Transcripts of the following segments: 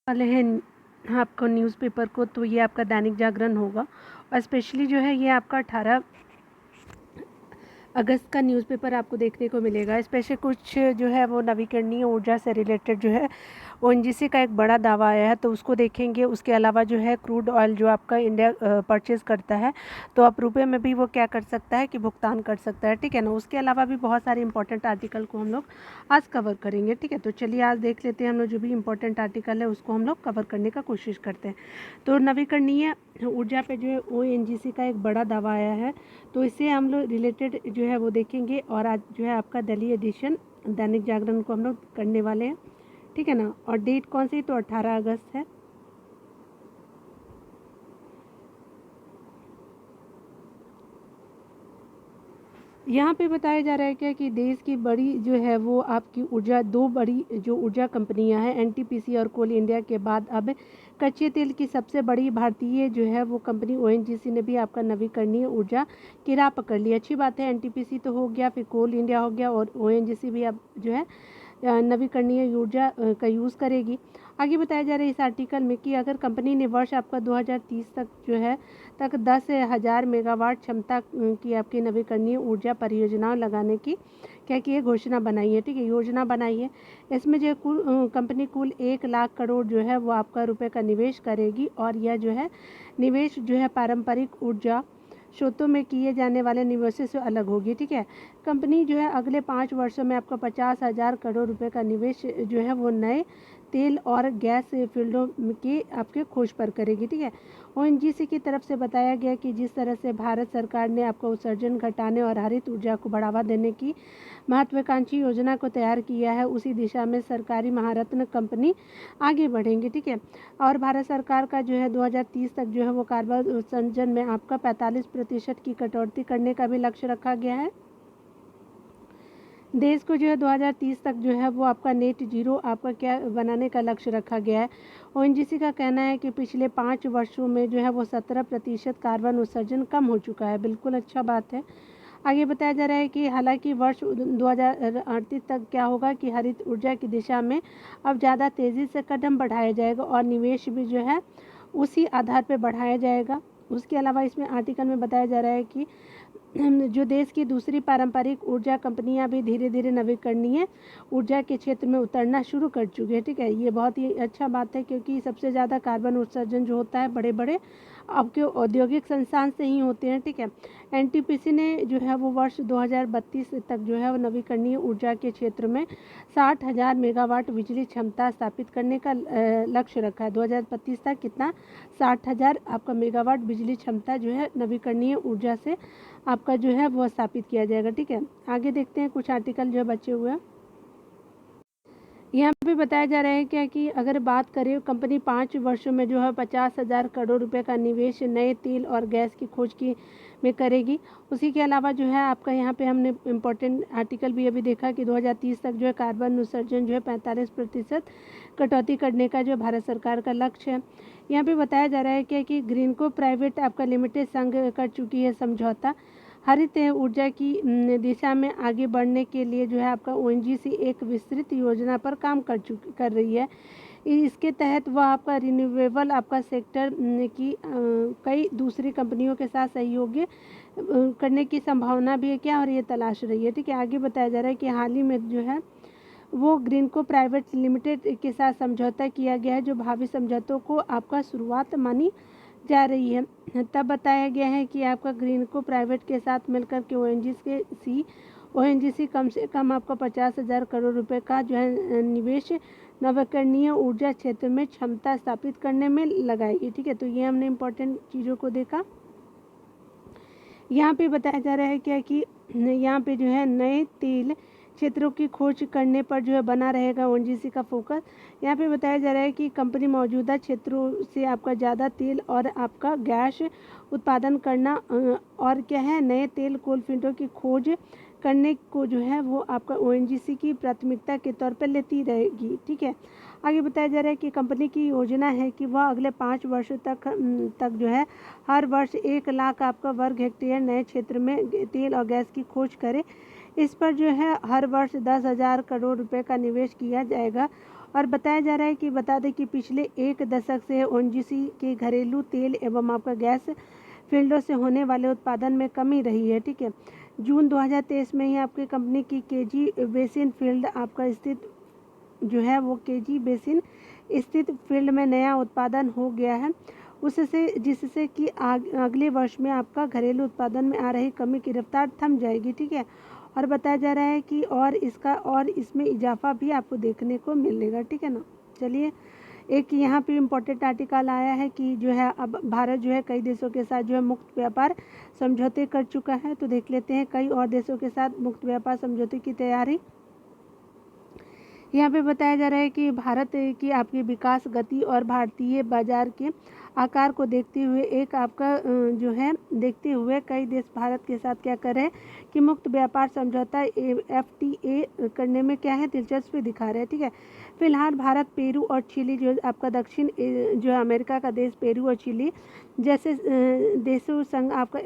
वाले हैं आपको न्यूज़पेपर को, तो ये आपका दैनिक जागरण होगा। और स्पेशली जो है ये आपका 18 अगस्त का न्यूज़पेपर आपको देखने को मिलेगा। स्पेशली कुछ जो है वो नवीकरणीय ऊर्जा से रिलेटेड जो है ओएनजीसी का एक बड़ा दावा आया है, तो उसको देखेंगे। उसके अलावा जो है क्रूड ऑयल जो आपका इंडिया परचेज़ करता है, तो अब रुपये में भी वो क्या कर सकता है कि भुगतान कर सकता है, ठीक है ना। उसके अलावा भी बहुत सारे इंपॉर्टेंट आर्टिकल को हम लोग आज कवर करेंगे, ठीक है। तो चलिए आज देख लेते हैं हम लोग जो भी इंपॉर्टेंट आर्टिकल है उसको हम लोग कवर करने का कोशिश करते हैं। तो नवीकरणीय ऊर्जा पे जो है ओएनजीसी का एक बड़ा दावा आया है, तो इससे हम लोग रिलेटेड जो है वो देखेंगे। और आज जो है आपका दिल्ली एडिशन दैनिक जागरण को हम लोग करने वाले हैं, ठीक है ना। और डेट कौन सी, तो 18 अगस्त है। यहाँ पे बताया जा रहा है क्या कि देश की बड़ी जो है वो आपकी ऊर्जा, दो बड़ी जो ऊर्जा कंपनियां हैं एनटीपीसी और कोल इंडिया के बाद अब कच्चे तेल की सबसे बड़ी भारतीय जो है वो कंपनी ओएनजीसी ने भी आपका नवीकरणीय ऊर्जा की राह पकड़ ली। अच्छी बात है, एनटीपीसी तो हो गया, फिर कोल इंडिया हो गया, और ओएनजीसी भी अब जो है नवीकरणीय ऊर्जा का यूज़ करेगी। आगे बताया जा रहा है इस आर्टिकल में कि अगर कंपनी ने वर्ष आपका 2030 तक जो है 10,000 मेगावाट क्षमता की आपकी नवीकरणीय ऊर्जा परियोजनाओं लगाने की क्या की है, घोषणा बनाई है, ठीक है, योजना बनाई है। इसमें जो कंपनी कुल 1 लाख करोड़ जो है वो आपका रुपए का निवेश करेगी, और यह जो है निवेश जो है पारंपरिक ऊर्जा स्रोतों में किए जाने वाले निवेशों से अलग होगी, ठीक है। कंपनी जो है अगले 5 वर्षों में आपका 50,000 करोड़ रुपए का निवेश जो है वो नए तेल और गैस फील्डों की आपके खोज पर करेगी, ठीक है। ओएनजीसी की तरफ से बताया गया कि जिस तरह से भारत सरकार ने आपका उत्सर्जन घटाने और हरित ऊर्जा को बढ़ावा देने की महत्वाकांक्षी योजना को तैयार किया है, उसी दिशा में सरकारी महारत्न कंपनी आगे बढ़ेंगी, ठीक है। और भारत सरकार का जो है 2030 तक जो है वो कार्बन उत्सर्जन में आपका 45% की कटौती करने का भी लक्ष्य रखा गया है। देश को जो है 2030 तक जो है वो आपका नेट जीरो आपका क्या बनाने का लक्ष्य रखा गया है। ओएनजीसी का कहना है कि पिछले 5 वर्षों में जो है वो 17% कार्बन उत्सर्जन कम हो चुका है। बिल्कुल अच्छा बात है। आगे बताया जा रहा है कि हालांकि वर्ष 2038 तक क्या होगा कि हरित ऊर्जा की दिशा में अब ज़्यादा तेज़ी से कदम बढ़ाया जाएगा, और निवेश भी जो है उसी आधार पर बढ़ाया जाएगा। उसके अलावा इसमें आर्टिकल में बताया जा रहा है कि जो देश की दूसरी पारंपरिक ऊर्जा कंपनियां भी धीरे धीरे नवीकरणीय ऊर्जा के क्षेत्र में उतरना शुरू कर चुकी है, ठीक है। ये बहुत ही अच्छा बात है, क्योंकि सबसे ज़्यादा कार्बन उत्सर्जन जो होता है बड़े बड़े आपके औद्योगिक संस्थान से ही होते हैं, ठीक है। एनटीपीसी ने जो है वो वर्ष 2032 तक जो है वो नवीकरणीय ऊर्जा के क्षेत्र में 60,000 मेगावाट बिजली क्षमता स्थापित करने का लक्ष्य रखा है। 2032 तक कितना, 60,000 आपका मेगावाट बिजली क्षमता जो है नवीकरणीय ऊर्जा से आपका जो है वो स्थापित किया जाएगा, ठीक है। आगे देखते हैं कुछ आर्टिकल जो है बचे हुए हैं। यहाँ पे बताया जा रहा है क्या कि अगर बात करें कंपनी 5 वर्षों में जो है 50,000 करोड़ रुपए का निवेश नए तेल और गैस की खोज की में करेगी। उसी के अलावा जो है आपका यहाँ पे हमने इम्पोर्टेंट आर्टिकल भी अभी देखा कि 2030 तक जो है कार्बन उत्सर्जन जो है 45% कटौती करने का जो भारत सरकार का लक्ष्य है। यहाँ पे बताया जा रहा है क्या कि ग्रीनको प्राइवेट आपका लिमिटेड संग कर चुकी है समझौता हरित ऊर्जा की दिशा में आगे बढ़ने के लिए जो है आपका ओएनजीसी एक विस्तृत योजना पर काम कर रही है। इसके तहत वह आपका रिन्यूएबल आपका सेक्टर की कई दूसरी कंपनियों के साथ सहयोग करने की संभावना भी है क्या, और ये तलाश रही है, ठीक है। आगे बताया जा रहा है कि हाल ही में जो है वो ग्रीनको प्राइवेट लिमिटेड के साथ समझौता किया गया है, जो भावी समझौतों को आपका शुरुआत मानी जा रही है। तब बताया गया है कि आपका ग्रीनको प्राइवेट के साथ मिलकर के ओएनजीसी कम से कम आपका 50,000 करोड़ रुपए का जो है निवेश नवीकरणीय ऊर्जा क्षेत्र में क्षमता स्थापित करने में लगाएगी, ठीक है। तो ये हमने इम्पोर्टेंट चीज़ों को देखा। यहाँ पे बताया जा रहा है क्या कि यहाँ पे जो है नए तेल क्षेत्रों की खोज करने पर जो है बना रहेगा ओएनजीसी का फोकस। यहाँ पे बताया जा रहा है कि कंपनी मौजूदा क्षेत्रों से आपका ज़्यादा तेल और आपका गैस उत्पादन करना और क्या है नए तेल कोल फील्डों की खोज करने को जो है वो आपका ओएनजीसी की प्राथमिकता के तौर पर लेती रहेगी, ठीक है। आगे बताया जा रहा है कि कंपनी की योजना है कि वह अगले 5 वर्षों तक जो है हर वर्ष 1 लाख आपका वर्ग हेक्टेयर नए क्षेत्र में तेल और गैस की खोज करे। इस पर जो है हर वर्ष 10,000 करोड़ रुपए का निवेश किया जाएगा, और बताया जा रहा है कि बता दें कि पिछले एक दशक से ओएनजीसी के घरेलू तेल एवं आपका गैस फील्डों से होने वाले उत्पादन में कमी रही है। ठीक है, जून 2023 में ही आपकी कंपनी की केजी बेसिन फील्ड आपका स्थित जो है वो केजी बेसिन स्थित फील्ड में नया उत्पादन हो गया है, उससे जिससे कि अगले वर्ष में आपका घरेलू उत्पादन में आ रही कमी की रफ्तार थम जाएगी। ठीक है, और बताया जा रहा है कि और इसमें इजाफा भी आपको देखने को मिलेगा। ठीक है ना। चलिए, एक यहाँ पे इम्पोर्टेंट आर्टिकल आया है कि जो है अब भारत जो है कई देशों के साथ जो है मुक्त व्यापार समझौते कर चुका है। तो देख लेते हैं कई और देशों के साथ मुक्त व्यापार समझौते की तैयारी। यहाँ पे बताया जा रहा है कि भारत की आपकी विकास गति और भारतीय बाजार के आकार को देखते हुए जो है देखते हुए कई देश भारत के साथ क्या कर रहे हैं कि मुक्त व्यापार समझौता FTA करने में क्या है दिलचस्पी दिखा रहे हैं। ठीक है, फिलहाल भारत, पेरू और चिली जो आपका दक्षिण जो अमेरिका का देश पेरू और चिली जैसे देशों संग आपका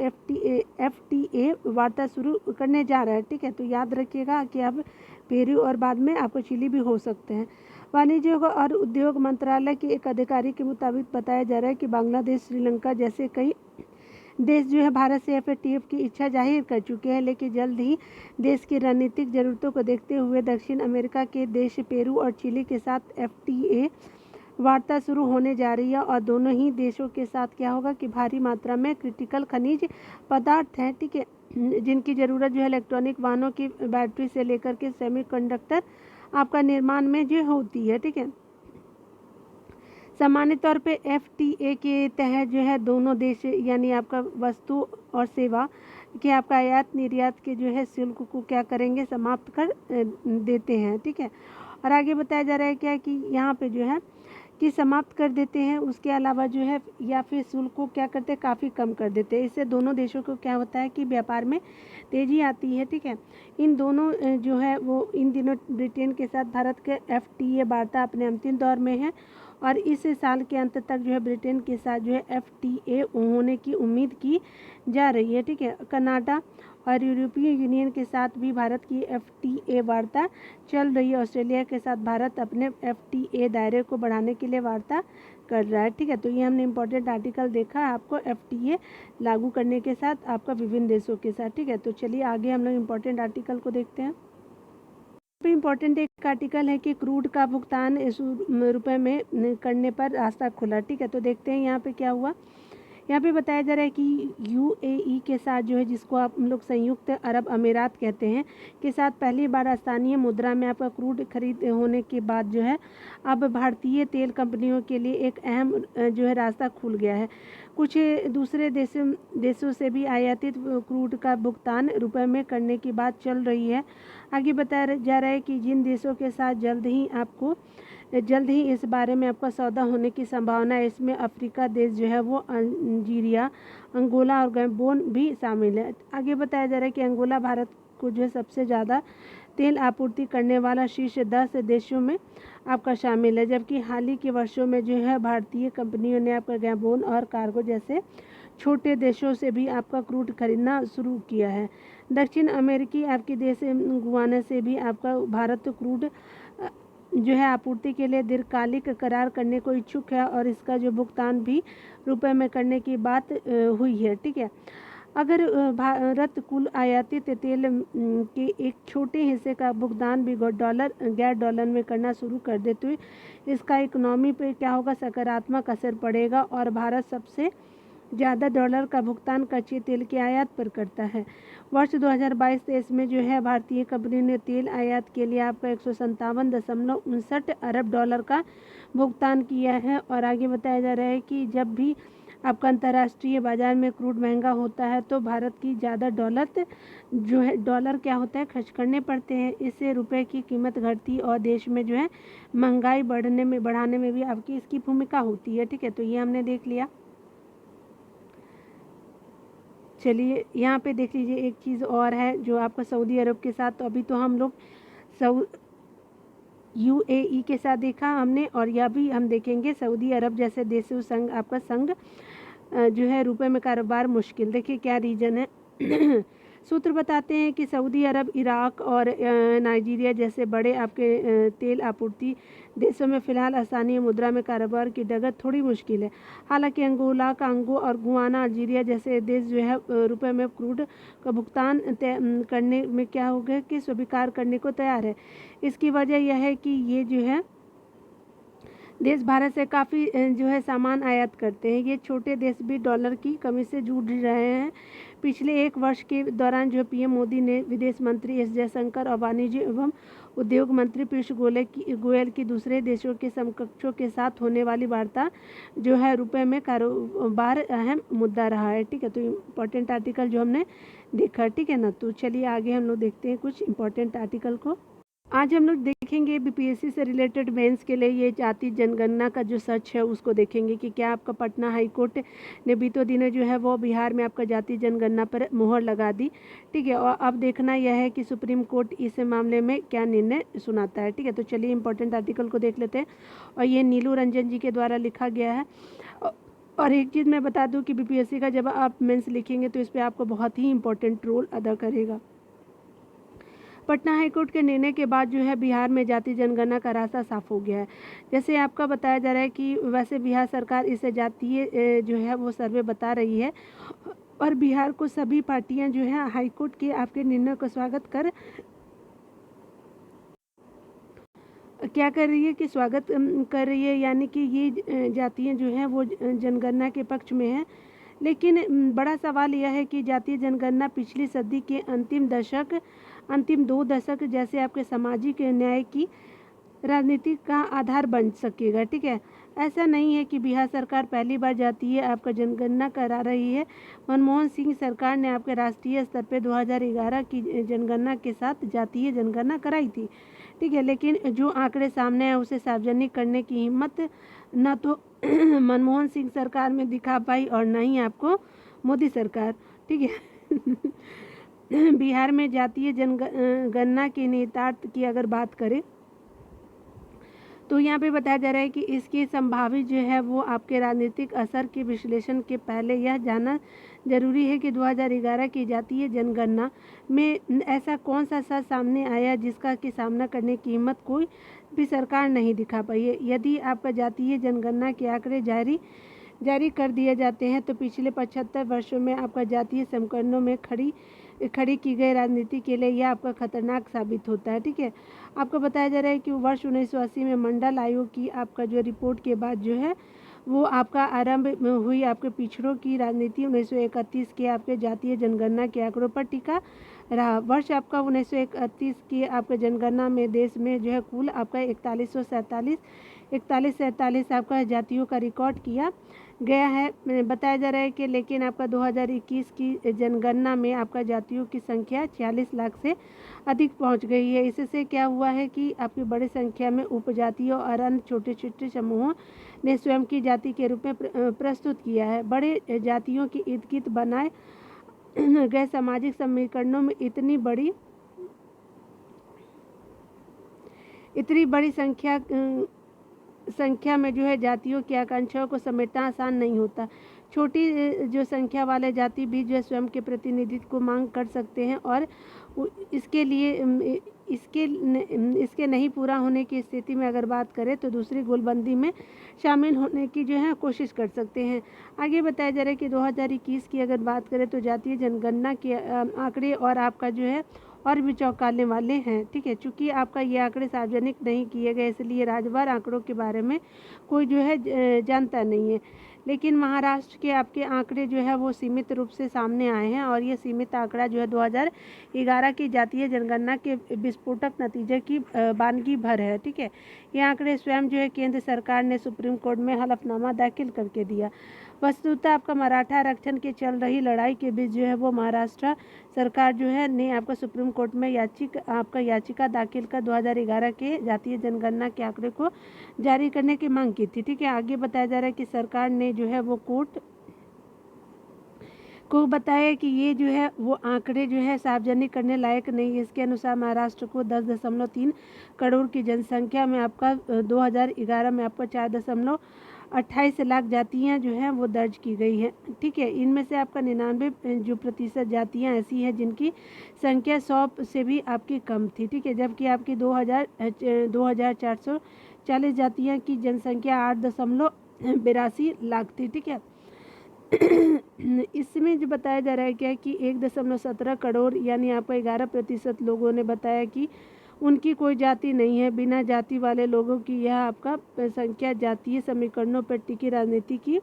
FTA वार्ता शुरू करने जा रहा है। ठीक है, तो याद रखिएगा कि अब पेरू और बाद में आपको चिली भी हो सकते हैं। वाणिज्य और उद्योग मंत्रालय के एक अधिकारी के मुताबिक बताया जा रहा है कि बांग्लादेश, श्रीलंका जैसे कई देश जो है भारत से FTA की इच्छा जाहिर कर चुके हैं, लेकिन जल्द ही देश की रणनीतिक जरूरतों को देखते हुए दक्षिण अमेरिका के देश पेरू और चिली के साथ FTA वार्ता शुरू होने जा रही है। और दोनों ही देशों के साथ क्या होगा कि भारी मात्रा में क्रिटिकल खनिज पदार्थ हैं। ठीक है, जिनकी ज़रूरत जो है इलेक्ट्रॉनिक वाहनों की बैटरी से लेकर के सेमीकंडक्टर आपका निर्माण में जो होती है। ठीक है, सामान्य तौर पे FTA के तहत जो है दोनों देश यानी आपका वस्तु और सेवा के आपका आयात निर्यात के जो है शुल्क को क्या करेंगे समाप्त कर देते हैं। ठीक है, और आगे बताया जा रहा है क्या कि यहाँ पे जो है कि समाप्त कर देते हैं, उसके अलावा जो है या फिर शुल्क को क्या करते हैं काफ़ी कम कर देते हैं। इससे दोनों देशों को क्या होता है कि व्यापार में तेज़ी आती है। ठीक है, इन दोनों जो है वो इन दिनों ब्रिटेन के साथ भारत के FTA वार्ता अपने अंतिम दौर में है और इस साल के अंत तक जो है ब्रिटेन के साथ जो है FTA होने की उम्मीद की जा रही है। ठीक है, कनाडा और यूरोपीय यूनियन के साथ भी भारत की FTA वार्ता चल रही है। ऑस्ट्रेलिया के साथ भारत अपने FTA दायरे को बढ़ाने के लिए वार्ता कर रहा है। ठीक है, तो ये हमने इम्पोर्टेंट आर्टिकल देखा आपको FTA लागू करने के साथ आपका विभिन्न देशों के साथ। ठीक है, तो चलिए आगे हम लोग इम्पोर्टेंट आर्टिकल को देखते हैं। इम्पोर्टेंट एक आर्टिकल है कि क्रूड का भुगतान रुपए में करने पर रास्ता खुला। ठीक है, तो देखते हैं यहाँ पे क्या हुआ। यहाँ पे बताया जा रहा है कि UAE के साथ जो है जिसको आप हम लोग संयुक्त अरब अमीरात कहते हैं के साथ पहली बार स्थानीय मुद्रा में आपका क्रूड खरीद होने के बाद जो है अब भारतीय तेल कंपनियों के लिए एक अहम जो है रास्ता खुल गया है। कुछ दूसरे देशों से भी आयातित क्रूड का भुगतान रुपए में करने की बात चल रही है। आगे बताया जा रहा है कि जिन देशों के साथ जल्द ही इस बारे में आपका सौदा होने की संभावना है, इसमें अफ्रीका देश जो है वो अल्जीरिया, अंगोला और गैबोन भी शामिल है। आगे बताया जा रहा है कि अंगोला भारत को जो है सबसे ज़्यादा तेल आपूर्ति करने वाला शीर्ष 10 देशों में आपका शामिल है, जबकि हाल ही के वर्षों में जो है भारतीय कंपनियों ने आपका गैबोन और कार्गो जैसे छोटे देशों से भी आपका क्रूड खरीदना शुरू किया है। दक्षिण अमेरिकी आपके देश गुआना से भी आपका भारत क्रूड जो है आपूर्ति के लिए दीर्घकालिक करार करने को इच्छुक है और इसका जो भुगतान भी रुपए में करने की बात हुई है। ठीक है, अगर भारत कुल आयातित तेल के एक छोटे हिस्से का भुगतान भी गैर डॉलर में करना शुरू कर दे तो इसका इकोनॉमी पे क्या होगा सकारात्मक असर पड़ेगा और भारत सबसे ज़्यादा डॉलर का भुगतान कच्चे तेल की आयात पर करता है। वर्ष 2022-23 में जो है भारतीय कंपनी ने तेल आयात के लिए आपका 157.59 अरब डॉलर का भुगतान किया है। और आगे बताया जा रहा है कि जब भी आपका अंतर्राष्ट्रीय बाजार में क्रूड महंगा होता है तो भारत की ज़्यादा डॉलर क्या होता है खर्च करने पड़ते हैं। इससे रुपए की कीमत घटती और देश में जो है महंगाई बढ़ाने में भी आपकी इसकी भूमिका होती है। ठीक है, तो ये हमने देख लिया। चलिए यहाँ पे देख लीजिए एक चीज़ और है जो आपका सऊदी अरब के साथ, तो अभी तो हम लोग UAE के साथ देखा हमने और यह भी हम देखेंगे सऊदी अरब जैसे देशों संग आपका संग जो है रुपए में कारोबार मुश्किल। देखिए क्या रीज़न है सूत्र बताते हैं कि सऊदी अरब, इराक और नाइजीरिया जैसे बड़े आपके तेल आपूर्ति देशों में फ़िलहाल स्थानीय मुद्रा में कारोबार की डगर थोड़ी मुश्किल है। हालांकि अंगोला, कांगो और गुआना, अल्जीरिया जैसे देश जो है रुपए में क्रूड का भुगतान करने में क्या हो गया कि स्वीकार करने को तैयार है। इसकी वजह यह है कि ये जो है देश भारत से काफ़ी जो है सामान आयात करते हैं। ये छोटे देश भी डॉलर की कमी से जूझ रहे हैं। पिछले एक वर्ष के दौरान जो पीएम मोदी ने विदेश मंत्री एस जयशंकर और वाणिज्य एवं उद्योग मंत्री पीयूष गोयल की दूसरे देशों के समकक्षों के साथ होने वाली वार्ता जो है रुपए में कारोबार अहम मुद्दा रहा है। ठीक है, तो इम्पोर्टेंट आर्टिकल जो हमने देखा, ठीक है ना। तो चलिए आगे हम लोग देखते हैं कुछ इम्पोर्टेंट आर्टिकल को। आज हम लोग देखेंगे बीपीएससी से रिलेटेड मेंस के लिए ये जाति जनगणना का जो सच है उसको देखेंगे कि क्या आपका पटना हाई कोर्ट ने बीते दिनों जो है वो बिहार में आपका जाति जनगणना पर मोहर लगा दी। ठीक है, और अब देखना यह है कि सुप्रीम कोर्ट इस मामले में क्या निर्णय सुनाता है। ठीक है, तो चलिए इंपॉर्टेंट आर्टिकल को देख लेते हैं और ये नीलू रंजन जी के द्वारा लिखा गया है। और एक चीज़ मैं बता दूँ कि बीपीएससी का जब आप मेंस लिखेंगे तो इस पर आपको बहुत ही इंपॉर्टेंट रोल अदा करेगा। पटना हाईकोर्ट के निर्णय के बाद जो है बिहार में जाति जनगणना का रास्ता साफ हो गया है। जैसे आपका बताया जा रहा है कि वैसे बिहार सरकार इसे जातीय जो है वो सर्वे बता रही है और बिहार को सभी पार्टियां जो है हाईकोर्ट के आपके निर्णय का स्वागत कर क्या कर रही है कि स्वागत कर रही है, यानी कि ये जातियां जो हैं वो जनगणना के पक्ष में है। लेकिन बड़ा सवाल यह है कि जातीय जनगणना पिछली सदी के अंतिम 2 दशक जैसे आपके सामाजिक न्याय की राजनीति का आधार बन सकेगा। ठीक है, ऐसा नहीं है कि बिहार सरकार पहली बार जातीय आपका जनगणना करा रही है। मनमोहन सिंह सरकार ने आपके राष्ट्रीय स्तर पर 2011 की जनगणना के साथ जातीय जनगणना कराई थी। ठीक है, लेकिन जो आंकड़े सामने हैं उसे सार्वजनिक करने की हिम्मत न तो मनमोहन सिंह सरकार में दिखा पाई और न ही आपको मोदी सरकार। ठीक है बिहार में जातीय जनगणना के निहितार्थ की अगर बात करें तो यहाँ पे बताया जा रहा है कि इसकी संभावित जो है वो आपके राजनीतिक असर के विश्लेषण के पहले यह जानना जरूरी है कि 2011 की जातीय जनगणना में ऐसा कौन सा सच सामने आया जिसका कि सामना करने की हिम्मत कोई भी सरकार नहीं दिखा पाई है। यदि आपका जातीय जनगणना के आंकड़े जारी कर दिए जाते हैं तो पिछले 75 वर्षों में आपका जातीय समीकरणों में खड़ी की गई राजनीति के लिए यह आपका खतरनाक साबित होता है। ठीक है, आपको बताया जा रहा है कि वर्ष 1980 में मंडल आयोग की आपका जो रिपोर्ट के बाद जो है वो आपका आरंभ हुई आपके पिछड़ों की राजनीति 1931 के आपके जातीय जनगणना के आंकड़ों पर टिका रहा। वर्ष आपका 1931 की आपके जनगणना में देश में जो है कुल आपका 4147 आपका जातियों का रिकॉर्ड किया गया है। बताया जा रहा है कि लेकिन आपका 2021 की जनगणना में आपका जातियों की संख्या 46 लाख से अधिक पहुंच गई है। इससे क्या हुआ है कि आपकी बड़ी संख्या में उपजातियों और अन्य छोटे छोटे समूहों ने स्वयं की जाति के रूप में प्रस्तुत किया है। बड़े जातियों की इर्द गिर्द बनाए गए सामाजिक समीकरणों में इतनी बड़ी संख्या में जो है जातियों की आकांक्षाओं को समेटना आसान नहीं होता। छोटी जो संख्या वाले जाति भी जो है स्वयं के प्रतिनिधित्व को मांग कर सकते हैं और इसके नहीं पूरा होने की स्थिति में अगर बात करें तो दूसरी गोलबंदी में शामिल होने की जो है कोशिश कर सकते हैं। आगे बताया जा रहा है कि 2021 की अगर बात करें तो जातीय जनगणना के आंकड़े और आपका जो है और भी चौंकाने वाले हैं। ठीक है, चूँकि आपका ये आंकड़े सार्वजनिक नहीं किए गए इसलिए राज्यवार आंकड़ों के बारे में कोई जो है जानता नहीं है। लेकिन महाराष्ट्र के आपके आंकड़े जो है वो सीमित रूप से सामने आए हैं और ये सीमित आंकड़ा जो है 2011 की जातीय जनगणना के विस्फोटक नतीजे की वानगी भर है। ठीक है, ये आंकड़े स्वयं जो है केंद्र सरकार ने सुप्रीम कोर्ट में हलफनामा दाखिल करके दिया। वस्तुतः आपका मराठा आरक्षण की चल रही लड़ाई के बीच जो है वो महाराष्ट्र सरकार जो है ने आपका सुप्रीम कोर्ट में याचिका दाखिल कर 2011 के जातीय जनगणना के आंकड़े को जारी करने की मांग की थी। ठीक है, आगे बताया जा रहा है कि सरकार ने जो है वो कोर्ट को बताया कि ये जो है वो आंकड़े जो है सार्वजनिक करने लायक नहीं है। इसके अनुसार महाराष्ट्र को 10.3 करोड़ की जनसंख्या में आपका 2011 में आपका 4.28 लाख जातियाँ जो हैं वो दर्ज की गई हैं। ठीक है, इनमें से आपका 99% जातियाँ ऐसी हैं जिनकी संख्या 100 से भी आपकी कम थी। ठीक है, जबकि आपकी 2400 40 जातियों की जनसंख्या 8.82 लाख थी। ठीक है। इसमें जो बताया जा रहा है क्या कि 1.17 करोड़ यानी आपका 11% लोगों ने बताया कि उनकी कोई जाति नहीं है। बिना जाति वाले लोगों की यह आपका संख्या जातीय समीकरणों पर टिकी राजनीति की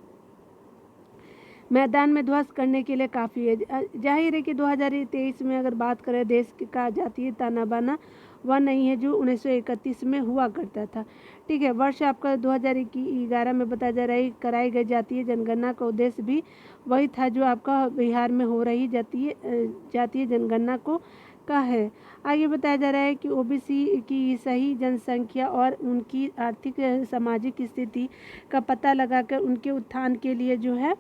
मैदान में ध्वस्त करने के लिए काफ़ी है। जाहिर है कि 2023 में अगर बात करें देश का जातीय ताना बाना वह नहीं है जो 1931 में हुआ करता था। ठीक है। वर्ष आपका 2011 में बताया जा रहा है कराई गई जातीय जनगणना का उद्देश्य भी वही था जो आपका बिहार में हो रही जातीय जनगणना को का है। आगे बताया जा रहा है कि ओबीसी की सही जनसंख्या और उनकी आर्थिक सामाजिक स्थिति का पता लगाकर उनके उत्थान के लिए जो है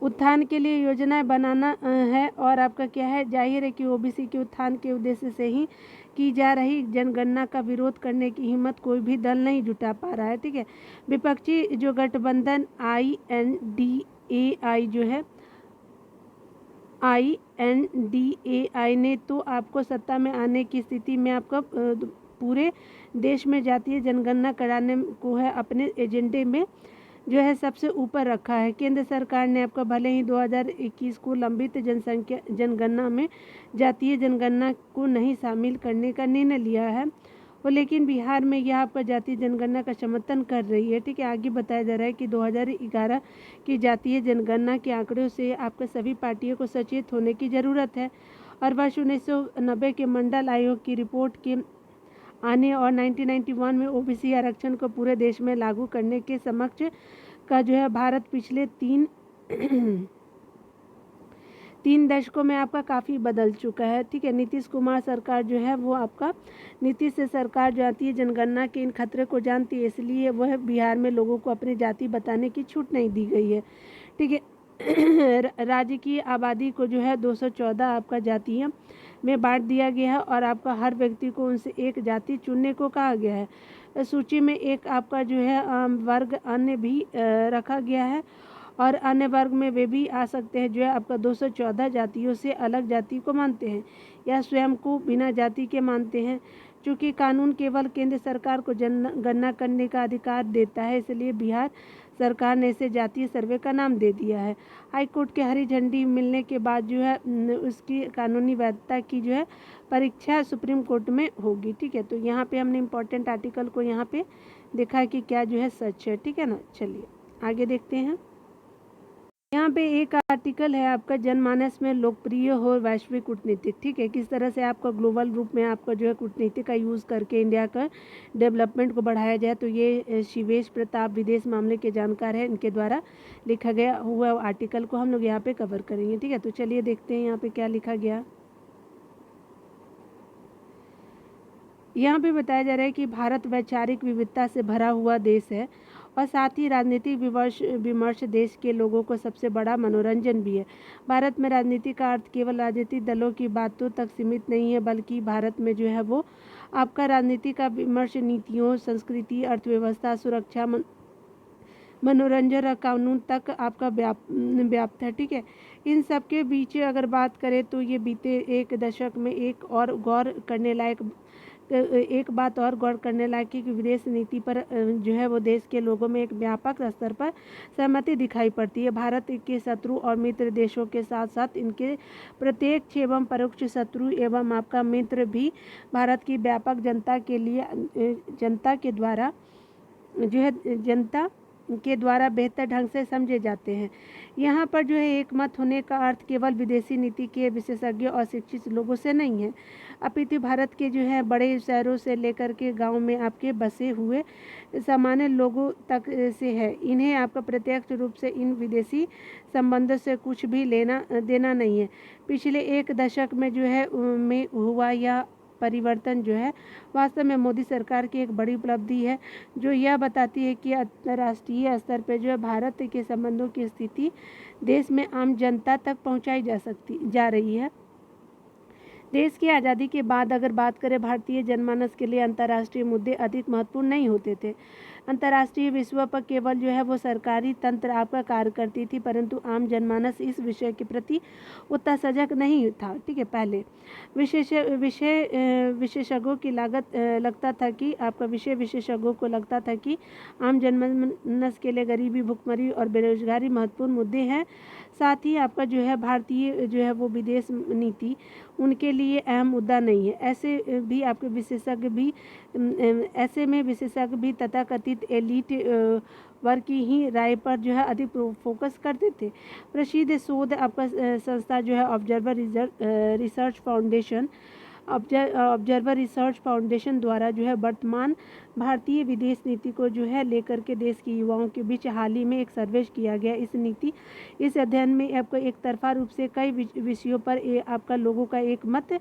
उत्थान के लिए योजनाएं बनाना है। और आपका क्या है, जाहिर है कि ओबीसी के उत्थान के उद्देश्य से ही की जा रही जनगणना का विरोध करने की हिम्मत कोई भी दल नहीं जुटा पा रहा है। ठीक है। विपक्षी जो गठबंधन INDAI जो है INDAI ने तो आपको सत्ता में आने की स्थिति में आपका पूरे देश में जातीय जनगणना कराने को है अपने एजेंडे में जो है सबसे ऊपर रखा है। केंद्र सरकार ने आपका भले ही 2021 को लंबित जनगणना में जातीय जनगणना को नहीं शामिल करने का निर्णय लिया है और लेकिन बिहार में यह आपका जातीय जनगणना का समर्थन कर रही है। ठीक है। आगे बताया जा रहा है कि 2011 की जातीय जनगणना के आंकड़ों से आपका सभी पार्टियों को सचेत होने की ज़रूरत है और वर्ष 1990 के मंडल आयोग की रिपोर्ट के आने और 1991 में ओबीसी आरक्षण को पूरे देश में लागू करने के समक्ष का जो है भारत पिछले तीन दशकों में आपका काफ़ी बदल चुका है। ठीक है। नीतीश कुमार सरकार जो है वो आपका नीतीश सरकार जातीय जनगणना के इन खतरे को जानती है, इसलिए वह बिहार में लोगों को अपनी जाति बताने की छूट नहीं दी गई है। ठीक है। राज्य की आबादी को जो है 214 आपका जातियों में बांट दिया गया है और आपका हर व्यक्ति को उनसे एक जाति चुनने को कहा गया है। सूची में एक आपका जो है वर्ग अन्य भी रखा गया है और अन्य वर्ग में वे भी आ सकते हैं जो है आपका 214 जातियों से अलग जाति को मानते हैं या स्वयं को बिना जाति के मानते हैं। चूँकि कानून केवल केंद्र सरकार को जनगणना करने का अधिकार देता है, इसलिए बिहार सरकार ने इसे जातीय सर्वे का नाम दे दिया है। हाई कोर्ट के हरी झंडी मिलने के बाद जो है उसकी कानूनी वैधता की जो है परीक्षा सुप्रीम कोर्ट में होगी। ठीक है। तो यहाँ पे हमने इम्पोर्टेंट आर्टिकल को यहाँ पे देखा कि क्या जो है सच है। ठीक है ना। चलिए आगे देखते हैं। यहाँ पे एक आर्टिकल है आपका जनमानस में लोकप्रिय हो वैश्विक कूटनीतिक। ठीक है। किस तरह से आपका ग्लोबल रूप में आपका जो है कूटनीति का यूज़ करके इंडिया का डेवलपमेंट को बढ़ाया जाए, तो ये शिवेश प्रताप विदेश मामले के जानकार हैं, इनके द्वारा लिखा गया हुआ आर्टिकल को हम लोग यहाँ पे कवर करेंगे। ठीक है। तो चलिए देखते हैं यहाँ पे क्या लिखा गया। यहाँ पे बताया जा रहा है कि भारत वैचारिक विविधता से भरा हुआ देश है और साथ ही राजनीतिक विमर्श देश के लोगों को सबसे बड़ा मनोरंजन भी है। भारत में राजनीति का अर्थ केवल राजनीतिक दलों की बातों तक सीमित नहीं है, बल्कि भारत में जो है वो आपका राजनीति का विमर्श नीतियों, संस्कृति, अर्थव्यवस्था, सुरक्षा, मनोरंजन और कानून तक आपका व्याप्त है। ठीक है। इन सब के बीच अगर बात करें तो ये बीते एक दशक में एक बात और गौर करने लायक है कि विदेश नीति पर जो है वो देश के लोगों में एक व्यापक स्तर पर सहमति दिखाई पड़ती है। भारत के शत्रु और मित्र देशों के साथ साथ इनके प्रत्यक्ष एवं परोक्ष शत्रु एवं आपका मित्र भी भारत की व्यापक जनता के द्वारा बेहतर ढंग से समझे जाते हैं। यहाँ पर जो है एक मत होने का अर्थ केवल विदेशी नीति के विशेषज्ञों और शिक्षित लोगों से नहीं है, अपितु भारत के जो है बड़े शहरों से लेकर के गांव में आपके बसे हुए सामान्य लोगों तक से है। इन्हें आपका प्रत्यक्ष रूप से इन विदेशी संबंधों से कुछ भी लेना देना नहीं है। पिछले एक दशक में जो है में हुआ यह परिवर्तन जो है वास्तव में मोदी सरकार की एक बड़ी उपलब्धि है, जो यह बताती है कि अंतर्राष्ट्रीय स्तर पर जो है भारत के संबंधों की स्थिति देश में आम जनता तक पहुंचाई जा रही है। देश की आज़ादी के बाद अगर बात करें भारतीय जनमानस के लिए अंतर्राष्ट्रीय मुद्दे अधिक महत्वपूर्ण नहीं होते थे। अंतर्राष्ट्रीय विषयों पर केवल जो है वो सरकारी तंत्र आपका कार्य करती थी, परंतु आम जनमानस इस विषय के प्रति उतना सजग नहीं था। ठीक है, पहले विशेषज्ञों की लगता था कि आपका विशेषज्ञों को लगता था कि आम जनमानस के लिए गरीबी, भुखमरी और बेरोजगारी महत्वपूर्ण मुद्दे हैं। साथ ही आपका जो है भारतीय जो है वो विदेश नीति उनके लिए अहम मुद्दा नहीं है। ऐसे में विशेषज्ञ भी तथाकथित एलीट वर्ग की ही राय पर जो है अधिक फोकस करते थे। प्रसिद्ध शोध आपका संस्था जो है ऑब्जर्वर रिसर्च फाउंडेशन द्वारा जो है वर्तमान भारतीय विदेश नीति को जो है लेकर के देश के युवाओं के बीच हाल ही में एक सर्वे किया गया। इस अध्ययन में आपको एक तरफा रूप से कई विषयों पर आपका लोगों का एक मत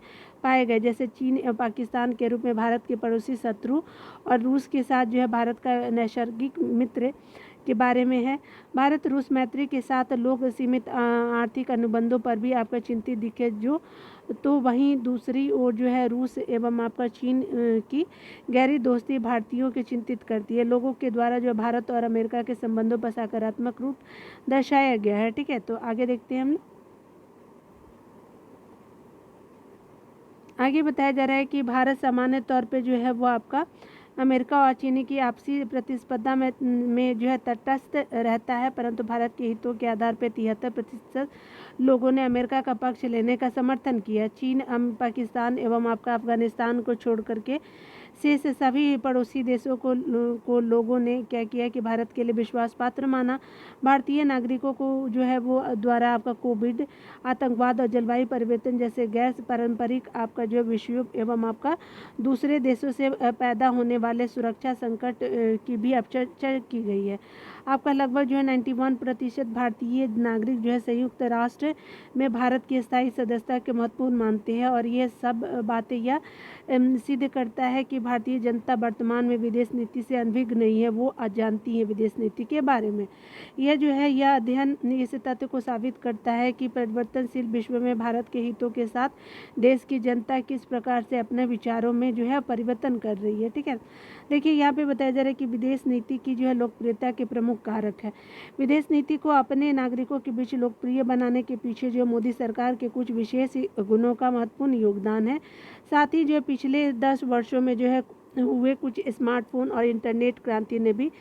पाए गए, जैसे चीन और पाकिस्तान के रूप में भारत के पड़ोसी शत्रु और रूस के साथ जो है भारत का नैसर्गिक मित्र के बारे में है। भारत रूस मैत्री के साथ लोग सीमित आर्थिक अनुबंधों पर भी आपका चिंतित दिखे तो वहीं दूसरी ओर जो है रूस एवं आपका चीन की गहरी दोस्ती भारतीयों के चिंतित करती है। लोगों के द्वारा जो भारत और अमेरिका के संबंधों पर सकारात्मक रूप दर्शाया गया है। ठीक है, तो आगे देखते हैं हम। आगे बताया जा रहा है कि भारत सामान्य तौर पे जो है वो आपका अमेरिका और चीनी की आपसी प्रतिस्पर्धा में जो है तटस्थ रहता है, परंतु भारत के हितों के आधार पर 73% लोगों ने अमेरिका का पक्ष लेने का समर्थन किया। चीन, पाकिस्तान एवं आपका अफगानिस्तान को छोड़ करके शेष सभी पड़ोसी देशों को लोगों ने क्या किया कि भारत के लिए विश्वास पात्र माना। भारतीय नागरिकों को जो है वो द्वारा आपका कोविड, आतंकवाद और जलवायु परिवर्तन जैसे गैर पारंपरिक आपका जो विषयों एवं आपका दूसरे देशों से पैदा होने वाले सुरक्षा संकट की भी अब चर्चा की गई है। आपका लगभग जो है 91% भारतीय नागरिक जो है संयुक्त राष्ट्र में भारत की स्थायी सदस्यता के महत्वपूर्ण मानते हैं, और ये सब बातें यह सिद्ध करता है कि भारतीय जनता वर्तमान में विदेश नीति से अनभिज्ञ नहीं है, वो जानती है विदेश नीति के बारे में। यह अध्ययन इस तथ्य को साबित करता है कि परिवर्तनशील विश्व में भारत के हितों के साथ देश की जनता किस प्रकार से अपने विचारों में जो है परिवर्तन कर रही है। ठीक है, देखिए यहाँ पे बताया जा रहा है कि विदेश नीति की जो है लोकप्रियता के प्रमुख कारक है। विदेश नीति को अपने नागरिकों के बीच लोकप्रिय बनाने के पीछे जो मोदी सरकार के कुछ विशेष गुणों का महत्वपूर्ण योगदान है। साथ ही जो पिछले 10 वर्षों में जो है हुए कुछ स्मार्टफोन और इंटरनेट क्रांति ने भी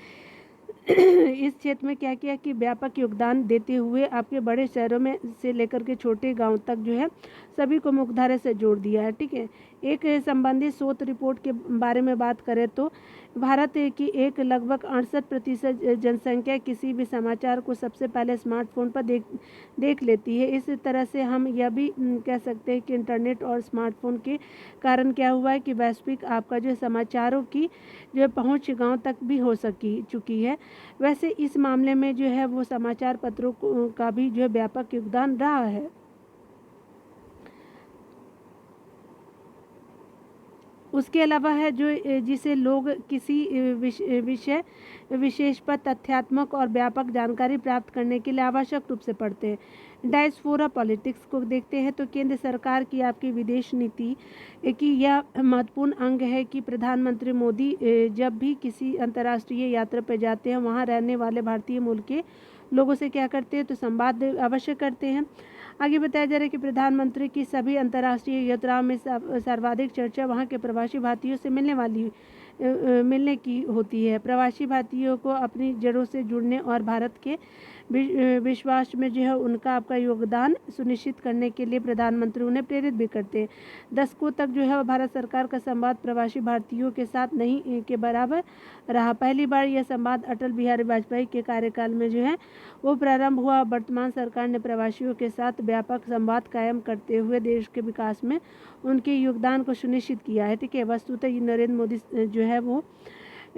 इस क्षेत्र में क्या किया कि व्यापक योगदान देते हुए आपके बड़े शहरों में से लेकर के छोटे गांव तक जो है सभी को मुख्यधारा से जोड़ दिया है। ठीक है, एक संबंधित शोध रिपोर्ट के बारे में बात करें तो भारत की एक लगभग 68% जनसंख्या किसी भी समाचार को सबसे पहले स्मार्टफोन पर देख लेती है। इस तरह से हम यह भी कह सकते हैं कि इंटरनेट और स्मार्टफोन के कारण क्या हुआ है कि वैश्विक आपका जो समाचारों की जो पहुंच गांव तक भी हो चुकी है। वैसे इस मामले में जो है वो समाचार पत्रों का भी जो है व्यापक योगदान रहा है। उसके अलावा है जो जिसे लोग किसी विषय विशेष पर तथ्यात्मक और व्यापक जानकारी प्राप्त करने के लिए आवश्यक रूप से पढ़ते हैं। डायस्पोरा पॉलिटिक्स को देखते हैं तो केंद्र सरकार की आपकी विदेश नीति की यह महत्वपूर्ण अंग है कि प्रधानमंत्री मोदी जब भी किसी अंतर्राष्ट्रीय यात्रा पर जाते हैं वहाँ रहने वाले भारतीय मूल के लोगों से क्या करते हैं तो संवाद अवश्य करते हैं। आगे बताया जा रहा है कि प्रधानमंत्री की सभी अंतर्राष्ट्रीय यात्राओं में सर्वाधिक चर्चा वहां के प्रवासी भारतीयों से मिलने की होती है। प्रवासी भारतीयों को अपनी जड़ों से जुड़ने और भारत के विश्वास में जो है उनका आपका योगदान सुनिश्चित करने के लिए प्रधानमंत्री उन्हें प्रेरित भी करते हैं। दशकों तक जो है भारत सरकार का संवाद प्रवासी भारतीयों के साथ नहीं के बराबर रहा। पहली बार यह संवाद अटल बिहारी वाजपेयी के कार्यकाल में जो है वो प्रारंभ हुआ। वर्तमान सरकार ने प्रवासियों के साथ व्यापक संवाद कायम करते हुए देश के विकास में उनके योगदान को सुनिश्चित किया है। ठीक है, वस्तुतः नरेंद्र मोदी जो है वो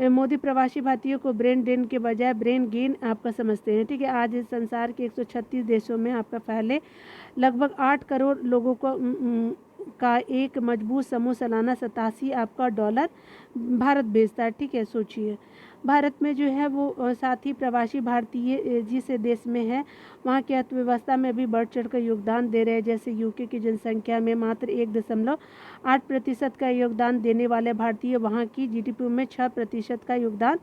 मोदी प्रवासी भारतीयों को ब्रेन ड्रेन के बजाय ब्रेन गेन आपका समझते हैं। ठीक है, आज संसार के 136 देशों में आपका फैले लगभग 8 करोड़ लोगों को का एक मजबूत समूह सालाना $87 आपका भारत भेजता है, ठीक है। सोचिए भारत में जो है वो साथ ही प्रवासी भारतीय जिस देश में है वहाँ की अर्थव्यवस्था में भी बढ़ चढ़ कर योगदान दे रहे हैं। जैसे यूके की जनसंख्या में मात्र 1.8% का योगदान देने वाले भारतीय वहाँ की जीडीपी में 6% का योगदान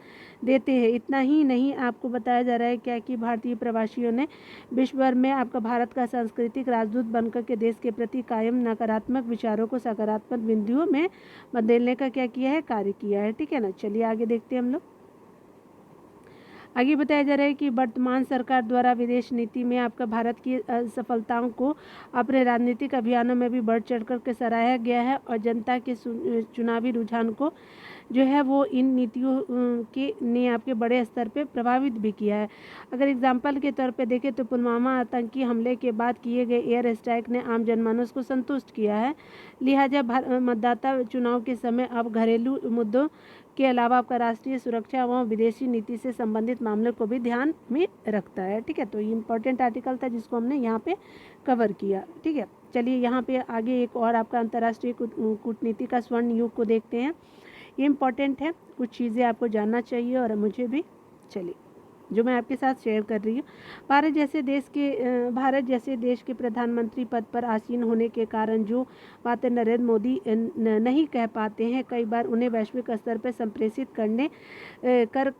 देते हैं। इतना ही नहीं, आपको बताया जा रहा है क्या कि भारतीय प्रवासियों ने विश्व भर में आपका भारत का सांस्कृतिक राजदूत बनकर के देश के प्रति कायम नकारात्मक विचारों को सकारात्मक बिंदुओं में बदलने का क्या किया है, कार्य किया है, ठीक है ना। चलिए आगे देखते हैं हम लोग। आगे बताया जा रहा है कि वर्तमान सरकार द्वारा विदेश नीति में आपका भारत की सफलताओं को अपने राजनीतिक अभियानों में भी बढ़ चढ़ कर के सराहा गया है और जनता के चुनावी रुझान को जो है वो इन नीतियों के ने आपके बड़े स्तर पे प्रभावित भी किया है। अगर एग्जाम्पल के तौर पे देखें तो पुलवामा आतंकी हमले के बाद किए गए एयर स्ट्राइक ने आम जनमानस को संतुष्ट किया है। लिहाजा मतदाता चुनाव के समय अब घरेलू मुद्दों के अलावा आपका राष्ट्रीय सुरक्षा एवं विदेशी नीति से संबंधित मामलों को भी ध्यान में रखता है, ठीक है। तो ये इंपॉर्टेंट आर्टिकल था जिसको हमने यहाँ पे कवर किया, ठीक है। चलिए यहाँ पे आगे एक और आपका अंतर्राष्ट्रीय कूटनीति का स्वर्ण युग को देखते हैं। ये इम्पॉर्टेंट है, कुछ चीज़ें आपको जानना चाहिए और मुझे भी, चलिए जो मैं आपके साथ शेयर कर रही हूँ। भारत जैसे देश के प्रधानमंत्री पद पर आसीन होने के कारण जो बातें नरेंद्र मोदी नहीं कह पाते हैं, कई बार उन्हें वैश्विक स्तर पर संप्रेषित करने का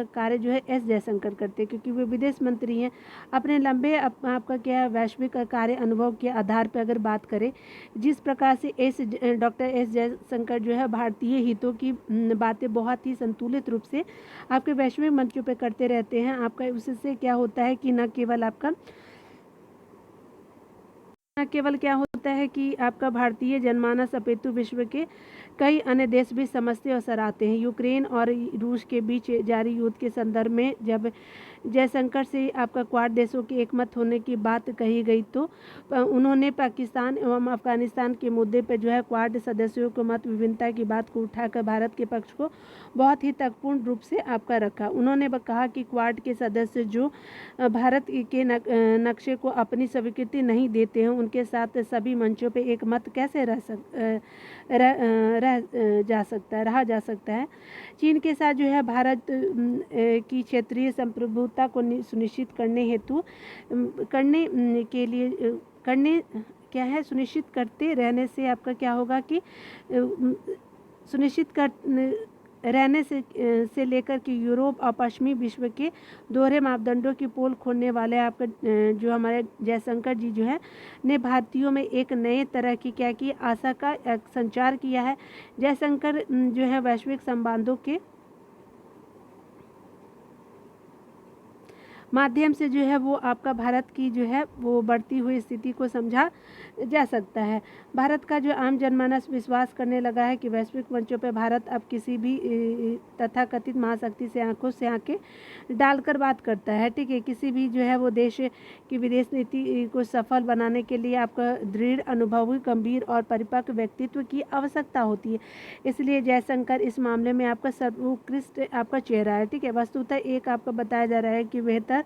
कार्य जो है एस जयशंकर करते हैं, क्योंकि वे विदेश मंत्री हैं। अपने लंबे आपका क्या वैश्विक कार्य अनुभव के आधार पर अगर बात करें, जिस प्रकार से डॉक्टर एस जयशंकर जो है भारतीय हितों की बातें बहुत ही संतुलित रूप से आपके वैश्विक मंचों पे करते रहते हैं, आपका उससे क्या होता है कि न केवल क्या होता है कि आपका भारतीय जनमानस अपितु विश्व के कई अन्य देश भी समझते और सराहते हैं। यूक्रेन और रूस के बीच जारी युद्ध के संदर्भ में जब जयशंकर से आपका क्वाड देशों के एकमत होने की बात कही गई तो उन्होंने पाकिस्तान एवं अफगानिस्तान के मुद्दे पर जो है क्वाड सदस्यों को मत विभिन्नता की बात को उठाकर भारत के पक्ष को बहुत ही तर्कपूर्ण रूप से आपका रखा। उन्होंने कहा कि क्वाड के सदस्य जो भारत के नक्शे को अपनी स्वीकृति नहीं देते हैं, उनके साथ सभी मंचों पर एक मत कैसे रहा जा सकता है। चीन के साथ जो है भारत की क्षेत्रीय संप्रभुता को सुनिश्चित सुनिश्चित करते रहने से आपका क्या होगा कि रहने से लेकर के यूरोप और पश्चिमी विश्व के दोहरे मापदंडों की पोल खोलने वाले आपका जो हमारे जयशंकर जी जो है ने भारतीयों में एक नए तरह की क्या की आशा का संचार किया है। जयशंकर जो है वैश्विक संबंधों के माध्यम से जो है वो आपका भारत की जो है वो बढ़ती हुई स्थिति को समझा जा सकता है। भारत का जो आम जनमानस विश्वास करने लगा है कि वैश्विक मंचों पर भारत अब किसी भी तथाकथित महाशक्ति से आंखों से आंखें डालकर बात करता है, ठीक है। किसी भी जो है वो देश की विदेश नीति को सफल बनाने के लिए आपका दृढ़ अनुभवी गंभीर और परिपक्व व्यक्तित्व की आवश्यकता होती है। इसलिए जयशंकर इस मामले में आपका सर्वोत्कृष्ट आपका चेहरा है, ठीक है। वस्तुतः एक आपका बताया जा रहा है कि बेहतर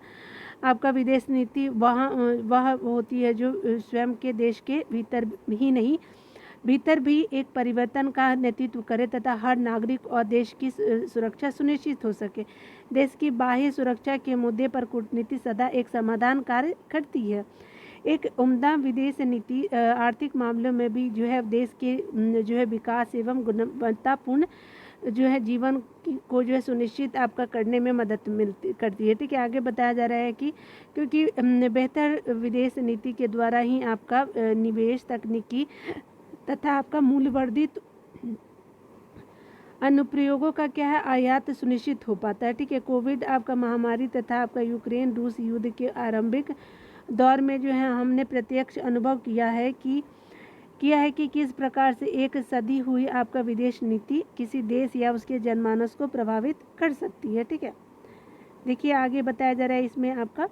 आपका विदेश नीति वह होती है जो स्वयं के देश के भीतर भी एक परिवर्तन का नेतृत्व करे तथा हर नागरिक और देश की सुरक्षा सुनिश्चित हो सके। देश की बाह्य सुरक्षा के मुद्दे पर कूटनीति सदा एक समाधान कार्य करती है। एक उम्दा विदेश नीति आर्थिक मामलों में भी जो है देश के जो है विकास एवं गुणवत्तापूर्ण जो है जीवन को जो है सुनिश्चित आपका करने में मदद करती है, ठीक है। आगे बताया जा रहा है कि क्योंकि बेहतर विदेश नीति के द्वारा ही आपका निवेश तकनीकी तथा आपका मूल्यवर्धित अनुप्रयोगों का क्या है आयात सुनिश्चित हो पाता है, ठीक है। कोविड आपका महामारी तथा आपका यूक्रेन रूस युद्ध के आरंभिक दौर में जो है हमने प्रत्यक्ष अनुभव किया है कि किस प्रकार से एक सदी हुई आपका विदेश नीति किसी देश या उसके जनमानस को प्रभावित कर सकती है, ठीक है। देखिए आगे बताया जा रहा है इसमें आपका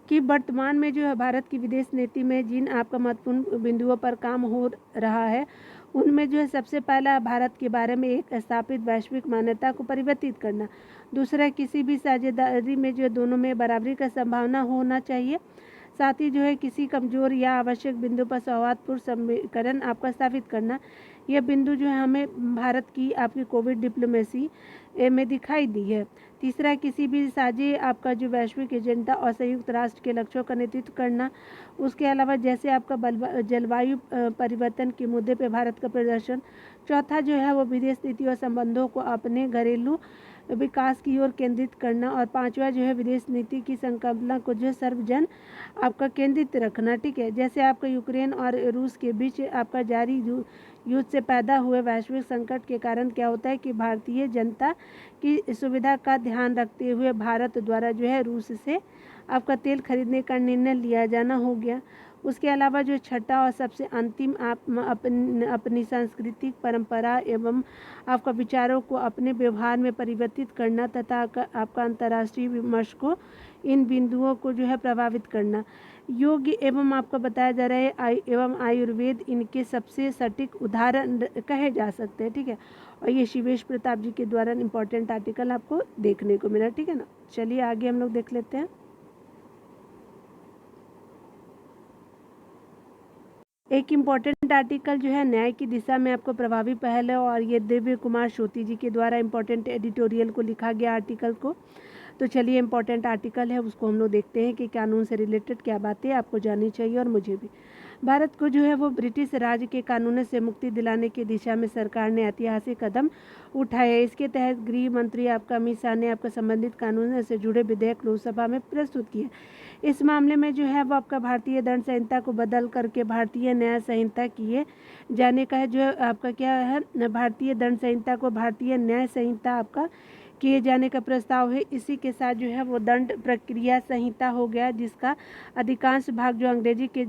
कि वर्तमान में जो है भारत की विदेश नीति में जिन आपका महत्वपूर्ण बिंदुओं पर काम हो रहा है उनमें जो है सबसे पहला भारत के बारे में एक स्थापित वैश्विक मान्यता को परिवर्तित करना। दूसरा किसी भी साझेदारी में जो दोनों में बराबरी का संभावना होना चाहिए। साथ ही जो है किसी कमज़ोर या आवश्यक बिंदु पर सौहार्दपूर्ण समीकरण आपका स्थापित करना। यह बिंदु जो है हमें भारत की आपकी कोविड डिप्लोमेसी में दिखाई दी है। तीसरा, किसी भी साझे आपका जो वैश्विक एजेंडा और संयुक्त राष्ट्र के लक्ष्यों का नेतृत्व करना। उसके अलावा जैसे आपका जलवायु परिवर्तन के मुद्दे पे भारत का प्रदर्शन। चौथा जो है वो विदेश नीति और संबंधों को अपने घरेलू विकास की ओर केंद्रित करना। और पांचवा जो है विदेश नीति की संकल्पना को जो है सर्वजन आपका केंद्रित रखना। ठीक है, जैसे आपका यूक्रेन और रूस के बीच आपका जारी युद्ध से पैदा हुए वैश्विक संकट के कारण क्या होता है कि भारतीय जनता की सुविधा का ध्यान रखते हुए भारत द्वारा जो है रूस से आपका तेल खरीदने का निर्णय लिया जाना हो गया। उसके अलावा जो छठा और सबसे अंतिम, आप अपनी सांस्कृतिक परंपरा एवं आपका विचारों को अपने व्यवहार में परिवर्तित करना तथा आपका अंतर्राष्ट्रीय विमर्श को इन बिंदुओं को जो है प्रभावित करना। योग एवं आपको बताया जा रहा है एवं आयुर्वेद इनके सबसे सटीक उदाहरण कहे जा सकते हैं। ठीक है, और ये शिवेश प्रताप जी के द्वारा इम्पोर्टेंट आर्टिकल आपको देखने को मिला। ठीक है ना, चलिए आगे हम लोग देख लेते हैं। एक इम्पॉर्टेंट आर्टिकल जो है न्याय की दिशा में आपको प्रभावी पहल है, और ये दिव्य कुमार श्रोती जी के द्वारा इम्पोर्टेंट एडिटोरियल को लिखा गया आर्टिकल को। तो चलिए इम्पोर्टेंट आर्टिकल है उसको हम लोग देखते हैं कि कानून से रिलेटेड क्या बातें आपको जाननी चाहिए और मुझे भी। भारत को जो है वो ब्रिटिश राज के कानूनों से मुक्ति दिलाने की दिशा में सरकार ने ऐतिहासिक कदम उठाए। इसके तहत गृह मंत्री आपका अमित शाह ने आपका संबंधित कानून से जुड़े विधेयक लोकसभा में प्रस्तुत किए। इस मामले में जो है वो आपका भारतीय दंड संहिता को बदल करके भारतीय न्याय संहिता किए जाने का है। जो आपका क्या है, भारतीय दंड संहिता को भारतीय न्याय संहिता आपका किए जाने का प्रस्ताव है। इसी के साथ जो है वो दंड प्रक्रिया संहिता हो गया, जिसका अधिकांश भाग जो अंग्रेजों के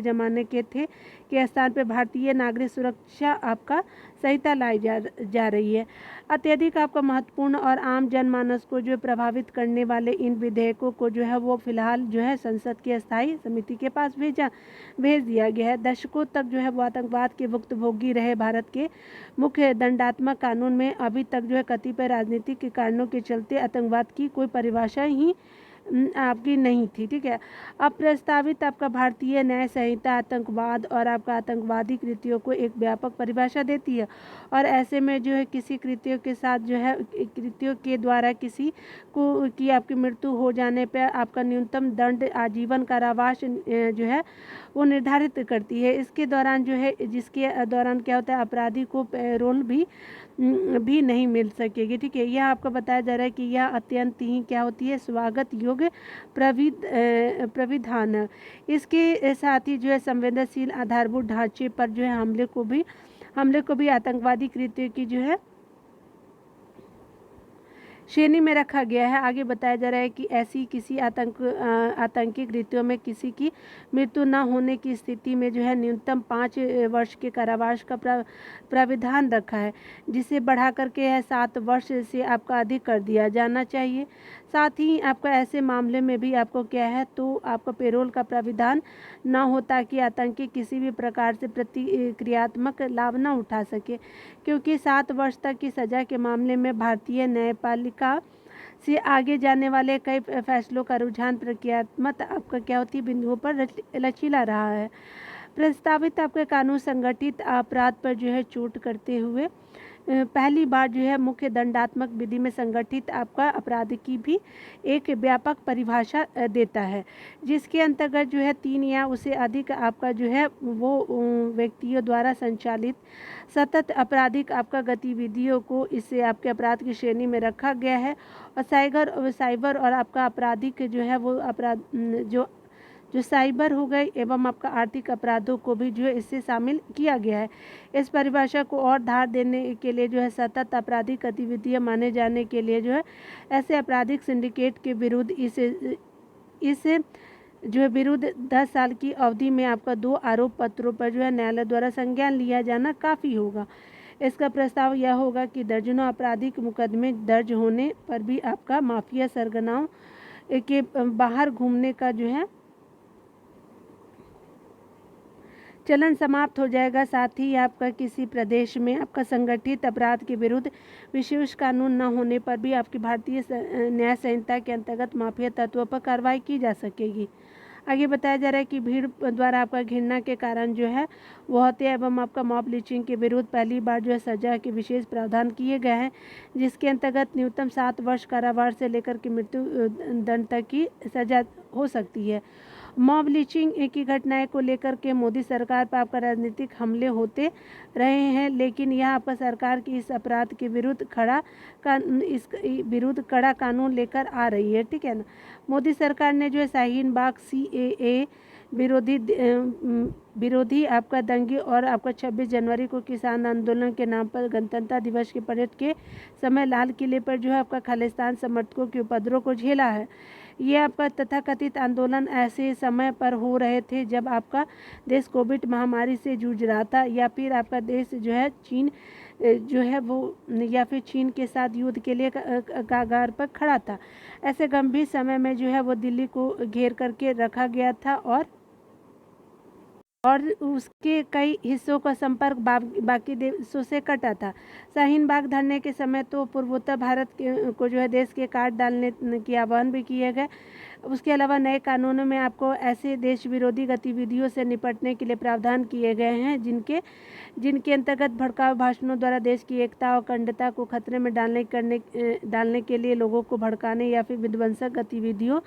ज़माने के थे के स्थान पर भारतीय नागरिक सुरक्षा आपका संहिता लाई जा रही है। अत्यधिक आपका महत्वपूर्ण और आम जनमानस को जो प्रभावित करने वाले इन विधेयकों को जो है वो फिलहाल जो है संसद की अस्थायी समिति के पास भेज दिया गया है। दशकों तक जो है वो आतंकवाद के भुक्तभोगी रहे भारत के मुख्य दंडात्मक कानून में अभी तक जो है कतिपय राजनीतिक कारणों के चलते आतंकवाद की कोई परिभाषा ही आपकी नहीं थी। ठीक है, अब प्रस्तावित आपका भारतीय न्याय संहिता आतंकवाद और आपका आतंकवादी कृत्यों को एक व्यापक परिभाषा देती है, और ऐसे में जो है किसी कृत्यों के साथ जो है कृत्यों के द्वारा किसी को की आपकी मृत्यु हो जाने पर आपका न्यूनतम दंड आजीवन कारावास जो है वो निर्धारित करती है। इसके दौरान जो है जिसके दौरान क्या होता है अपराधी को पैरोल भी नहीं मिल सकेगी। ठीक है, यह आपको बताया जा रहा है कि यह अत्यंत ही क्या होती है स्वागत योग्य प्राविधान है। इसके साथ ही जो है संवेदनशील आधारभूत ढांचे पर जो है हमले को भी आतंकवादी कृत्य की जो है श्रेणी में रखा गया है। आगे बताया जा रहा है कि ऐसी किसी आतंकी कृत्यों में किसी की मृत्यु न होने की स्थिति में जो है न्यूनतम 5 वर्ष के कारावास का प्राविधान रखा है, जिसे बढ़ा करके 7 वर्ष से आपका अधिक कर दिया जाना चाहिए। साथ ही आपका ऐसे मामले में भी आपको क्या है तो आपको पेरोल का प्राविधान न हो, ताकि आतंकी किसी भी प्रकार से प्रतिक्रियात्मक लाभ न उठा सके, क्योंकि 7 वर्ष तक की सज़ा के मामले में भारतीय न्यायपालिका से आगे जाने वाले कई फैसलों का रुझान प्रक्रियात्मक आपका क्या होती है बिंदुओं पर लचीला रहा है। प्रस्तावित आपके कानून संगठित अपराध पर जो है चोट करते हुए पहली बार जो है मुख्य दंडात्मक विधि में संगठित आपका अपराध की भी एक व्यापक परिभाषा देता है, जिसके अंतर्गत जो है 3 या उससे अधिक आपका जो है वो व्यक्तियों द्वारा संचालित सतत आपराधिक आपका गतिविधियों को इससे आपके अपराध की श्रेणी में रखा गया है। और साइबर और आपका आपराधिक जो है वो अपराध जो साइबर हो गए एवं आपका आर्थिक अपराधों को भी जो है इससे शामिल किया गया है। इस परिभाषा को और धार देने के लिए जो है सतत आपराधिक गतिविधियां माने जाने के लिए जो है ऐसे आपराधिक सिंडिकेट के विरुद्ध इस जो है विरुद्ध 10 साल की अवधि में आपका 2 आरोप पत्रों पर जो है न्यायालय द्वारा संज्ञान लिया जाना काफ़ी होगा। इसका प्रस्ताव यह होगा कि दर्जनों आपराधिक मुकदमे दर्ज होने पर भी आपका माफिया सरगनाओं के बाहर घूमने का जो है चलन समाप्त हो जाएगा। साथ ही आपका किसी प्रदेश में आपका संगठित अपराध के विरुद्ध विशेष कानून न होने पर भी आपकी भारतीय न्याय संहिता के अंतर्गत माफिया तत्वों पर कार्रवाई की जा सकेगी। आगे बताया जा रहा है कि भीड़ द्वारा आपका घृणा के कारण जो है वो हत्या एवं आपका मॉब लिंचिंग के विरुद्ध पहली बार जो है सजा के विशेष प्रावधान किए गए हैं, जिसके अंतर्गत न्यूनतम 7 वर्ष कारावास से लेकर के मृत्यु दंड तक की सजा हो सकती है। मॉब लिंचिंग की घटनाएं को लेकर के मोदी सरकार पर आपका राजनीतिक हमले होते रहे हैं, लेकिन यह आपका सरकार की इस अपराध के विरुद्ध कड़ा कानून लेकर आ रही है। ठीक है ना। मोदी सरकार ने जो है शाहीन बाग CAA विरोधी आपका दंगे और आपका 26 जनवरी को किसान आंदोलन के नाम पर गणतंत्र दिवस के परेड के समय लाल किले पर जो है आपका खालिस्तान समर्थकों के उपद्रव को झेला है। ये आपका तथाकथित आंदोलन ऐसे समय पर हो रहे थे जब आपका देश कोविड महामारी से जूझ रहा था, या फिर आपका देश जो है चीन जो है वो या फिर चीन के साथ युद्ध के लिए कगार पर खड़ा था। ऐसे गंभीर समय में जो है वो दिल्ली को घेर करके रखा गया था और उसके कई हिस्सों का संपर्क बाकी देशों से कटा था। शाहीन बाग धरने के समय तो पूर्वोत्तर भारत को जो है देश के काट डालने की आह्वान भी किए गए। उसके अलावा नए कानूनों में आपको ऐसे देश विरोधी गतिविधियों से निपटने के लिए प्रावधान किए गए हैं जिनके अंतर्गत भड़काऊ भाषणों द्वारा देश की एकता और अखंडता को खतरे में डालने के लिए लोगों को भड़काने या फिर विध्वंसक गतिविधियों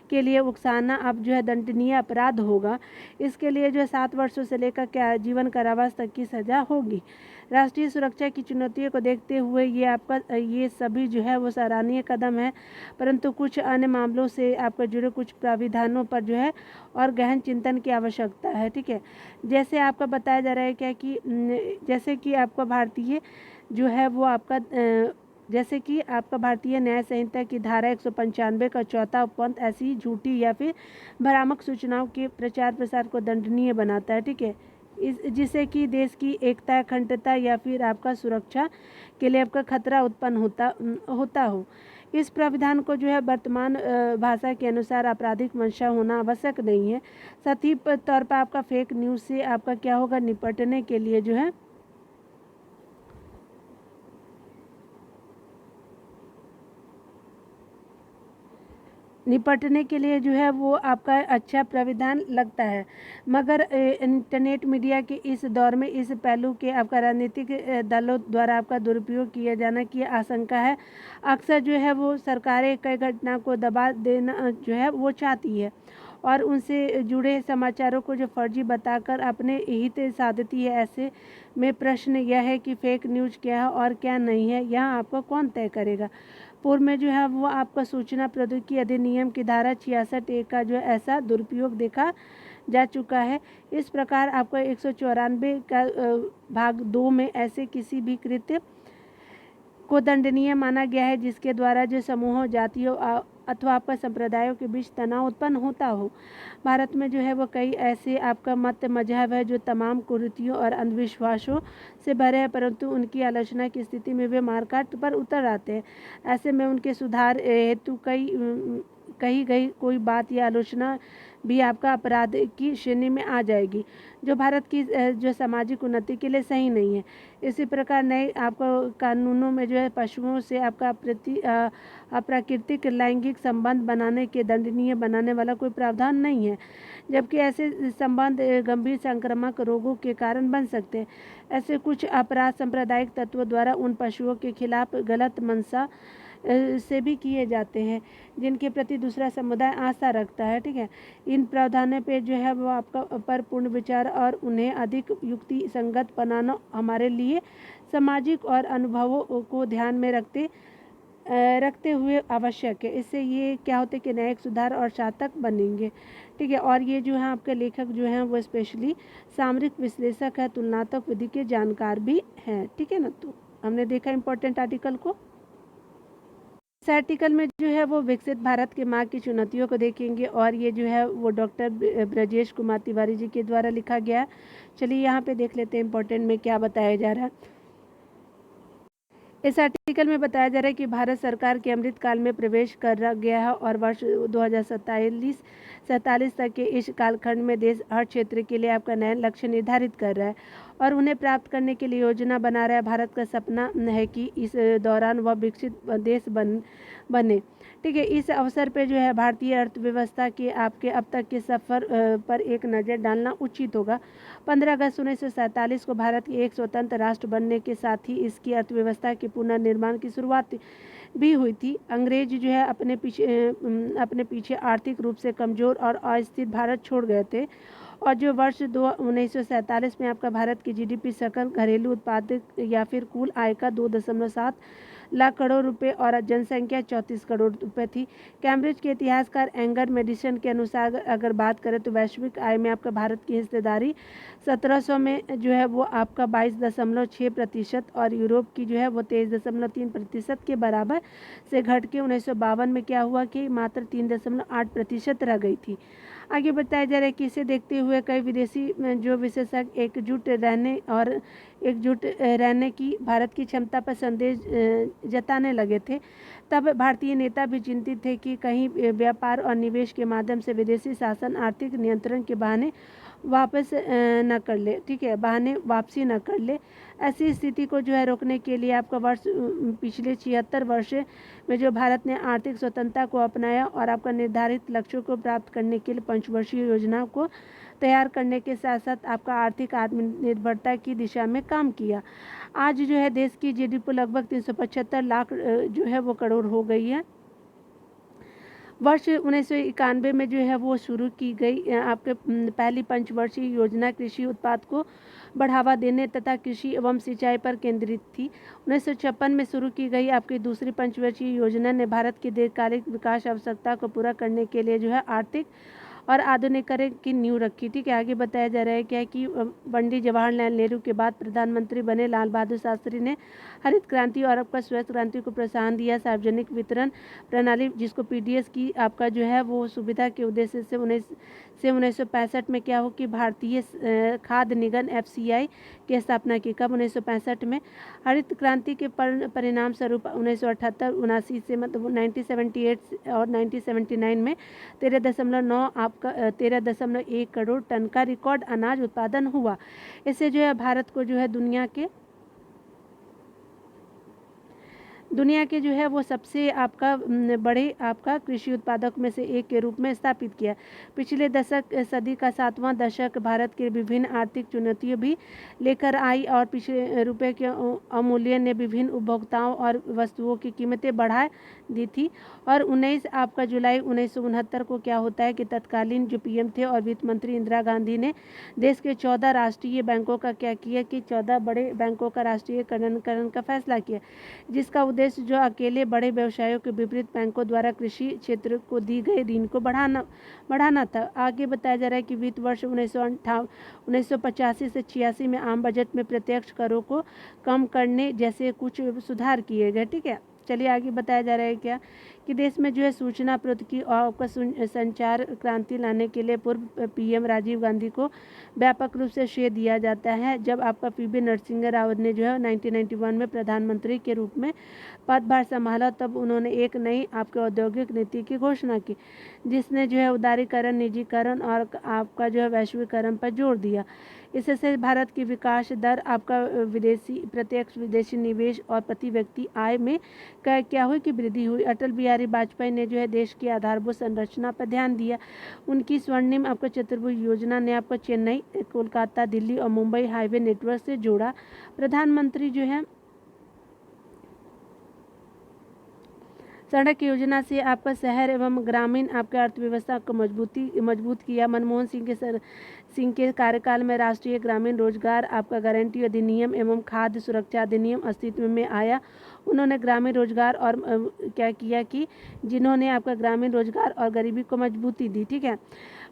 के लिए उकसाना अब जो है दंडनीय अपराध होगा। इसके लिए जो है 7 वर्षों से लेकर के आजीवन कारावास तक की सजा होगी। राष्ट्रीय सुरक्षा की चुनौतियों को देखते हुए ये सभी जो है वो सराहनीय कदम है, परंतु कुछ अन्य मामलों से आपका जुड़े कुछ प्राविधानों पर जो है और गहन चिंतन की आवश्यकता है। ठीक है। जैसे आपका बताया जा रहा है क्या कि जैसे कि आपका भारतीय जो है वो आपका जैसे कि आपका भारतीय न्याय संहिता की धारा 195 का चौथा उपबंध ऐसी झूठी या फिर भ्रामक सूचनाओं के प्रचार प्रसार को दंडनीय बनाता है। ठीक है। जिससे कि देश की एकता अखंडता या फिर आपका सुरक्षा के लिए आपका खतरा उत्पन्न होता हो। इस प्राविधान को जो है वर्तमान भाषा के अनुसार आपराधिक मंशा होना आवश्यक नहीं है। साथ ही तौर पर आपका फेक न्यूज़ से आपका क्या होगा निपटने के लिए जो है जो है वो आपका अच्छा प्राविधान लगता है। मगर इंटरनेट मीडिया के इस दौर में इस पहलू के आपका राजनीतिक दलों द्वारा आपका दुरुपयोग किया जाने की आशंका है। अक्सर जो है वो सरकारें कई घटना को दबा देना जो है वो चाहती है और उनसे जुड़े समाचारों को जो फर्जी बताकर अपने हित साधती है। ऐसे में प्रश्न यह है कि फेक न्यूज़ क्या है और क्या नहीं है, यह आपको कौन तय करेगा। पूर्व में जो है वो आपका सूचना प्रौद्योगिकी अधिनियम की धारा 66(1) का जो है ऐसा दुरुपयोग देखा जा चुका है। इस प्रकार आपको 194 का भाग 2 में ऐसे किसी भी कृत्य को दंडनीय माना गया है जिसके द्वारा जो समूहों जातियों अथवा आपका संप्रदायों के बीच तनाव उत्पन्न होता हो। भारत में जो है वो कई ऐसे आपका मत मजहब है जो तमाम कुरीतियों और अंधविश्वासों से भरे हैं, परंतु उनकी आलोचना की स्थिति में वे मारकाट पर उतर आते हैं। ऐसे में उनके सुधार हेतु कही गई कोई बात या आलोचना भी आपका अपराध की श्रेणी में आ जाएगी, जो भारत की जो सामाजिक उन्नति के लिए सही नहीं है। इसी प्रकार नए आपको कानूनों में जो है पशुओं से आपका अप्राकृतिक लैंगिक संबंध बनाने के दंडनीय बनाने वाला कोई प्रावधान नहीं है, जबकि ऐसे संबंध गंभीर संक्रामक रोगों के कारण बन सकते हैं। ऐसे कुछ अपराध सांप्रदायिक तत्वों द्वारा उन पशुओं के खिलाफ गलत मंशा से भी किए जाते हैं जिनके प्रति दूसरा समुदाय आस्था रखता है। ठीक है। इन प्रावधानों पे जो है वो आपका पर पूर्ण विचार और उन्हें अधिक युक्ति संगत बनाना हमारे लिए सामाजिक और अनुभवों को ध्यान में रखते हुए आवश्यक है। इससे ये क्या होता है कि न्यायिक सुधार और सार्थक बनेंगे। ठीक है। और ये जो है आपके लेखक जो हैं वो स्पेशली सामरिक विश्लेषक है, तुलनात्मक विधि के जानकार भी हैं। ठीक है ना। तो हमने देखा इम्पोर्टेंट आर्टिकल को। इस आर्टिकल में जो है वो विकसित भारत के मार्ग की चुनौतियों को देखेंगे और ये जो है वो डॉक्टर ब्रजेश कुमार तिवारी जी के द्वारा लिखा गया। चलिए यहाँ पे देख लेते हैं इम्पोर्टेंट में क्या बताया जा रहा है। इस आर्टिकल आर्टिकल में बताया जा रहा है कि भारत सरकार के अमृत काल में प्रवेश कर गया है और वर्ष 2047 तक के इस कालखंड में देश हर क्षेत्र के लिए आपका नया लक्ष्य निर्धारित कर रहा है और उन्हें प्राप्त करने के लिए योजना बना रहा है। भारत का सपना है कि इस दौरान वह विकसित देश बने। ठीक है, इस अवसर पे जो है भारतीय अर्थव्यवस्था के आपके अब तक के सफ़र पर एक नज़र डालना उचित होगा। 15 अगस्त 1947 को भारत के एक स्वतंत्र राष्ट्र बनने के साथ ही इसकी अर्थव्यवस्था के पुनर्निर्माण की शुरुआत भी हुई थी। अंग्रेज जो है अपने पीछे आर्थिक रूप से कमज़ोर और अस्थिर भारत छोड़ गए थे और जो वर्ष 1947 में आपका भारत की जीडीपी सकल घरेलू उत्पाद या फिर कुल आय का 2.7 लाख करोड़ रुपए और जनसंख्या 34 करोड़ रुपए थी। कैम्ब्रिज के इतिहासकार एंगर मेडिसन के अनुसार अगर बात करें तो वैश्विक आय में आपका भारत की हिस्सेदारी 1700 में जो है वो आपका 22.6% और यूरोप की जो है वो 23.3% के बराबर से घट के 1952 में क्या हुआ कि मात्र 3.8% रह गई थी। आगे बताया जा रहा है कि इसे देखते हुए कई विदेशी जो विशेषज्ञ एकजुट रहने की भारत की क्षमता पर संदेह जताने लगे थे। तब भारतीय नेता भी चिंतित थे कि कहीं व्यापार और निवेश के माध्यम से विदेशी शासन आर्थिक नियंत्रण के बहाने वापस न कर ले, ठीक है, बहाने वापसी न कर ले। ऐसी स्थिति को जो है रोकने के लिए आपका पिछले 76 वर्ष में जो भारत ने आर्थिक स्वतंत्रता को अपनाया और आपका निर्धारित लक्ष्यों को प्राप्त करने के लिए पंचवर्षीय योजना को तैयार करने के साथ साथ आपका आर्थिक आत्मनिर्भरता की दिशा में काम किया। आज जो है देश की जीडीपी लगभग 375 लाख जो है वो करोड़ हो गई है। वर्ष 1991 में जो है वो शुरू की गई आपके पहली पंचवर्षीय योजना कृषि उत्पाद को बढ़ावा देने तथा कृषि एवं सिंचाई पर केंद्रित थी। 1956 में शुरू की गई आपकी दूसरी पंचवर्षीय योजना ने भारत की दीर्घकालिक विकास आवश्यकता को पूरा करने के लिए जो है आर्थिक और आधुनिकीकरण की नींव रखी थी। कि आगे बताया जा रहा है क्या कि पंडित जवाहरलाल नेहरू के बाद प्रधानमंत्री बने लाल बहादुर शास्त्री ने हरित क्रांति और आपका श्वेत क्रांति को प्रोत्साहन दिया। सार्वजनिक वितरण प्रणाली जिसको पीडीएस की आपका जो है वो सुविधा के उद्देश्य से 1965 में क्या हो कि भारतीय खाद्य निगम एफसीआई की स्थापना की। कब? 1965 में। हरित क्रांति के परिणाम स्वरूप 1978-79 से मतलब 1978 और 1979 में 13.1 करोड़ टन का रिकॉर्ड अनाज उत्पादन हुआ। इससे जो है भारत को जो है दुनिया के जो है वो सबसे आपका बड़े आपका कृषि उत्पादक में से एक के रूप में स्थापित किया। पिछले सदी का 7वां दशक भारत के विभिन्न आर्थिक चुनौतियां भी लेकर आई और पिछले रुपए के अवमूल्यन ने विभिन्न उपभोक्ताओं और वस्तुओं की कीमतें बढ़ा दी थी। और 19 आपका जुलाई 1969 को क्या होता है कि तत्कालीन जो पीएम थे और वित्त मंत्री इंदिरा गांधी ने देश के 14 राष्ट्रीय बैंकों का क्या किया कि 14 बड़े बैंकों का राष्ट्रीयकरण का फैसला किया, जिसका उद्देश्य जो अकेले बड़े व्यवसायों के विपरीत बैंकों द्वारा कृषि क्षेत्र को दी गई ऋण को बढ़ाना था। आगे बताया जा रहा है कि वित्त वर्ष 1985 से 86 में आम बजट में प्रत्यक्ष करों को कम करने जैसे कुछ सुधार किए गए। ठीक है, चलिए आगे बताया जा रहा है क्या कि देश में जो है सूचना प्रौद्योगिकी और संचार क्रांति लाने के लिए पूर्व पीएम राजीव गांधी को व्यापक रूप से श्रेय दिया जाता है। जब आपका पीवी नरसिंह राव ने जो है 1991 में प्रधानमंत्री के रूप में पदभार संभाला तब उन्होंने एक नई आपके औद्योगिक नीति की घोषणा की, जिसने जो है उदारीकरण, निजीकरण और आपका जो है वैश्वीकरण पर जोर दिया। इससे भारत की विकास दर आपका प्रत्यक्ष विदेशी निवेश और प्रति व्यक्ति आय में क्या हुई कि वृद्धि हुई। अटल बिहारी वाजपेयी ने जो है देश की आधारभूत संरचना पर ध्यान दिया। उनकी स्वर्णिम आपका चतुर्भुज योजना ने आपको चेन्नई, कोलकाता, दिल्ली और मुंबई हाईवे नेटवर्क से जोड़ा। प्रधानमंत्री जो है सड़क योजना से आपका शहर एवं ग्रामीण आपके अर्थव्यवस्था को मजबूत किया। मनमोहन सिंह के कार्यकाल में राष्ट्रीय ग्रामीण रोजगार आपका गारंटी अधिनियम एवं खाद्य सुरक्षा अधिनियम अस्तित्व में आया। उन्होंने ग्रामीण रोजगार और क्या किया कि जिन्होंने आपका ग्रामीण रोजगार और गरीबी को मजबूती दी। ठीक है,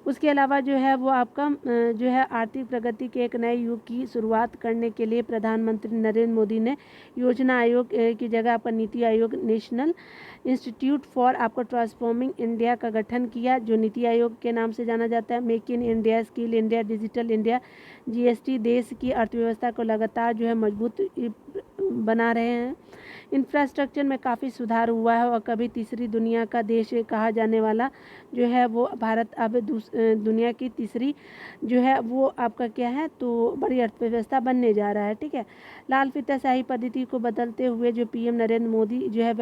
उसके अलावा जो है वो आपका जो है आर्थिक प्रगति के एक नए युग की शुरुआत करने के लिए प्रधानमंत्री नरेंद्र मोदी ने योजना आयोग की जगह आपका NITI Aayog, national institute for आपका ट्रांसफॉर्मिंग इंडिया का गठन किया, जो नीति आयोग के नाम से जाना जाता है। Make in India, skill India, digital India, GST देश की अर्थव्यवस्था को लगातार जो है मजबूत बना रहे हैं। इंफ्रास्ट्रक्चर में काफ़ी सुधार हुआ है और कभी तीसरी दुनिया का देश कहा जाने वाला जो है वो भारत अब दुनिया की तीसरी जो है वो आपका क्या है तो बड़ी अर्थव्यवस्था बनने जा रहा है। ठीक है, लाल फीताशाही पद्धति को बदलते हुए जो पीएम नरेंद्र मोदी जो है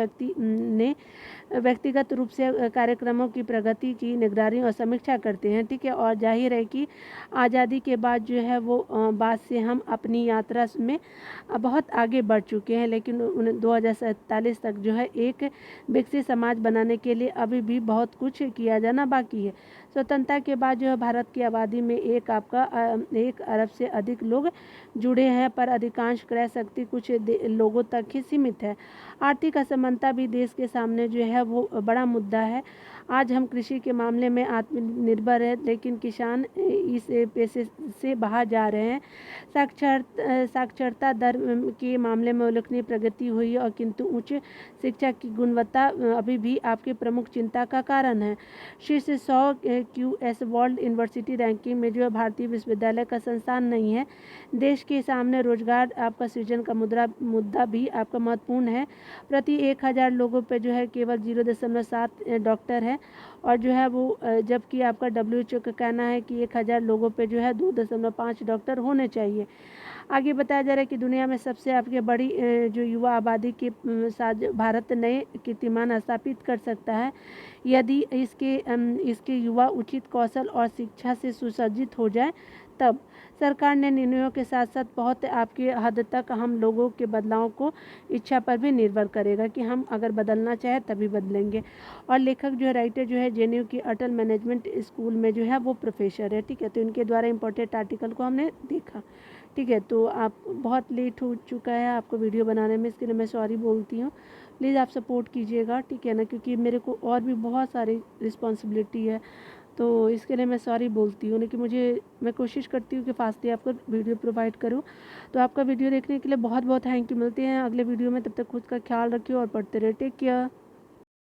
व्यक्तिगत रूप से कार्यक्रमों की प्रगति की निगरानी और समीक्षा करते हैं। ठीक है, और जाहिर है कि आज़ादी के बाद जो है वो बाद से हम अपनी यात्रा में बहुत आगे बढ़ चुके हैं, लेकिन 2047 तक जो है एक विकसित समाज बनाने के लिए अभी भी बहुत कुछ किया जाना बाकी है। स्वतंत्रता के बाद जो है भारत की आबादी में 1 अरब से अधिक लोग जुड़े हैं, पर अधिकांश क्रय शक्ति कुछ लोगों तक ही सीमित है। आर्थिक असमानता भी देश के सामने जो है वो बड़ा मुद्दा है। आज हम कृषि के मामले में आत्मनिर्भर है, लेकिन किसान इस पेशे से बाहर जा रहे हैं। साक्षरता दर के मामले में उल्लेखनीय प्रगति हुई है, और किंतु उच्च शिक्षा की गुणवत्ता अभी भी आपकी प्रमुख चिंता का कारण है। शीर्ष 100 QS वर्ल्ड यूनिवर्सिटी रैंकिंग में जो है भारतीय विश्वविद्यालय का संस्थान नहीं है। देश के सामने रोजगार आपका सृजन का मुद्दा भी आपका महत्वपूर्ण है। प्रति 1000 लोगों पे जो है केवल 0.7 डॉक्टर है, और जो है वो जबकि आपका WHO का कहना है कि 1000 लोगों पे जो है 2.5 डॉक्टर होने चाहिए। आगे बताया जा रहा है कि दुनिया में सबसे आपके बड़ी जो युवा आबादी के साथ भारत नए कीर्तिमान स्थापित कर सकता है यदि इसके युवा उचित कौशल और शिक्षा से सुसज्जित हो जाए। तब सरकार ने निर्णयों के साथ साथ बहुत आपकी हद तक हम लोगों के बदलाव को इच्छा पर भी निर्भर करेगा कि हम अगर बदलना चाहे तभी बदलेंगे। और लेखक जो है राइटर जो है JNU की अटल मैनेजमेंट स्कूल में जो है वो प्रोफेसर है। ठीक है, तो इनके द्वारा इम्पोर्टेंट आर्टिकल को हमने देखा। ठीक है, तो आप बहुत लेट हो चुका है आपको वीडियो बनाने में, इसके लिए मैं सॉरी बोलती हूँ। प्लीज़ आप सपोर्ट कीजिएगा, ठीक है ना, क्योंकि मेरे को और भी बहुत सारी रिस्पॉन्सिबिलिटी है, तो इसके लिए मैं सॉरी बोलती हूँ। लेकिन मैं कोशिश करती हूँ कि फास्टली आपको वीडियो प्रोवाइड करूँ। तो आपका वीडियो देखने के लिए बहुत बहुत थैंक यू। मिलते हैं अगले वीडियो में, तब तक खुद का ख्याल रखिए और पढ़ते रहे। Take care.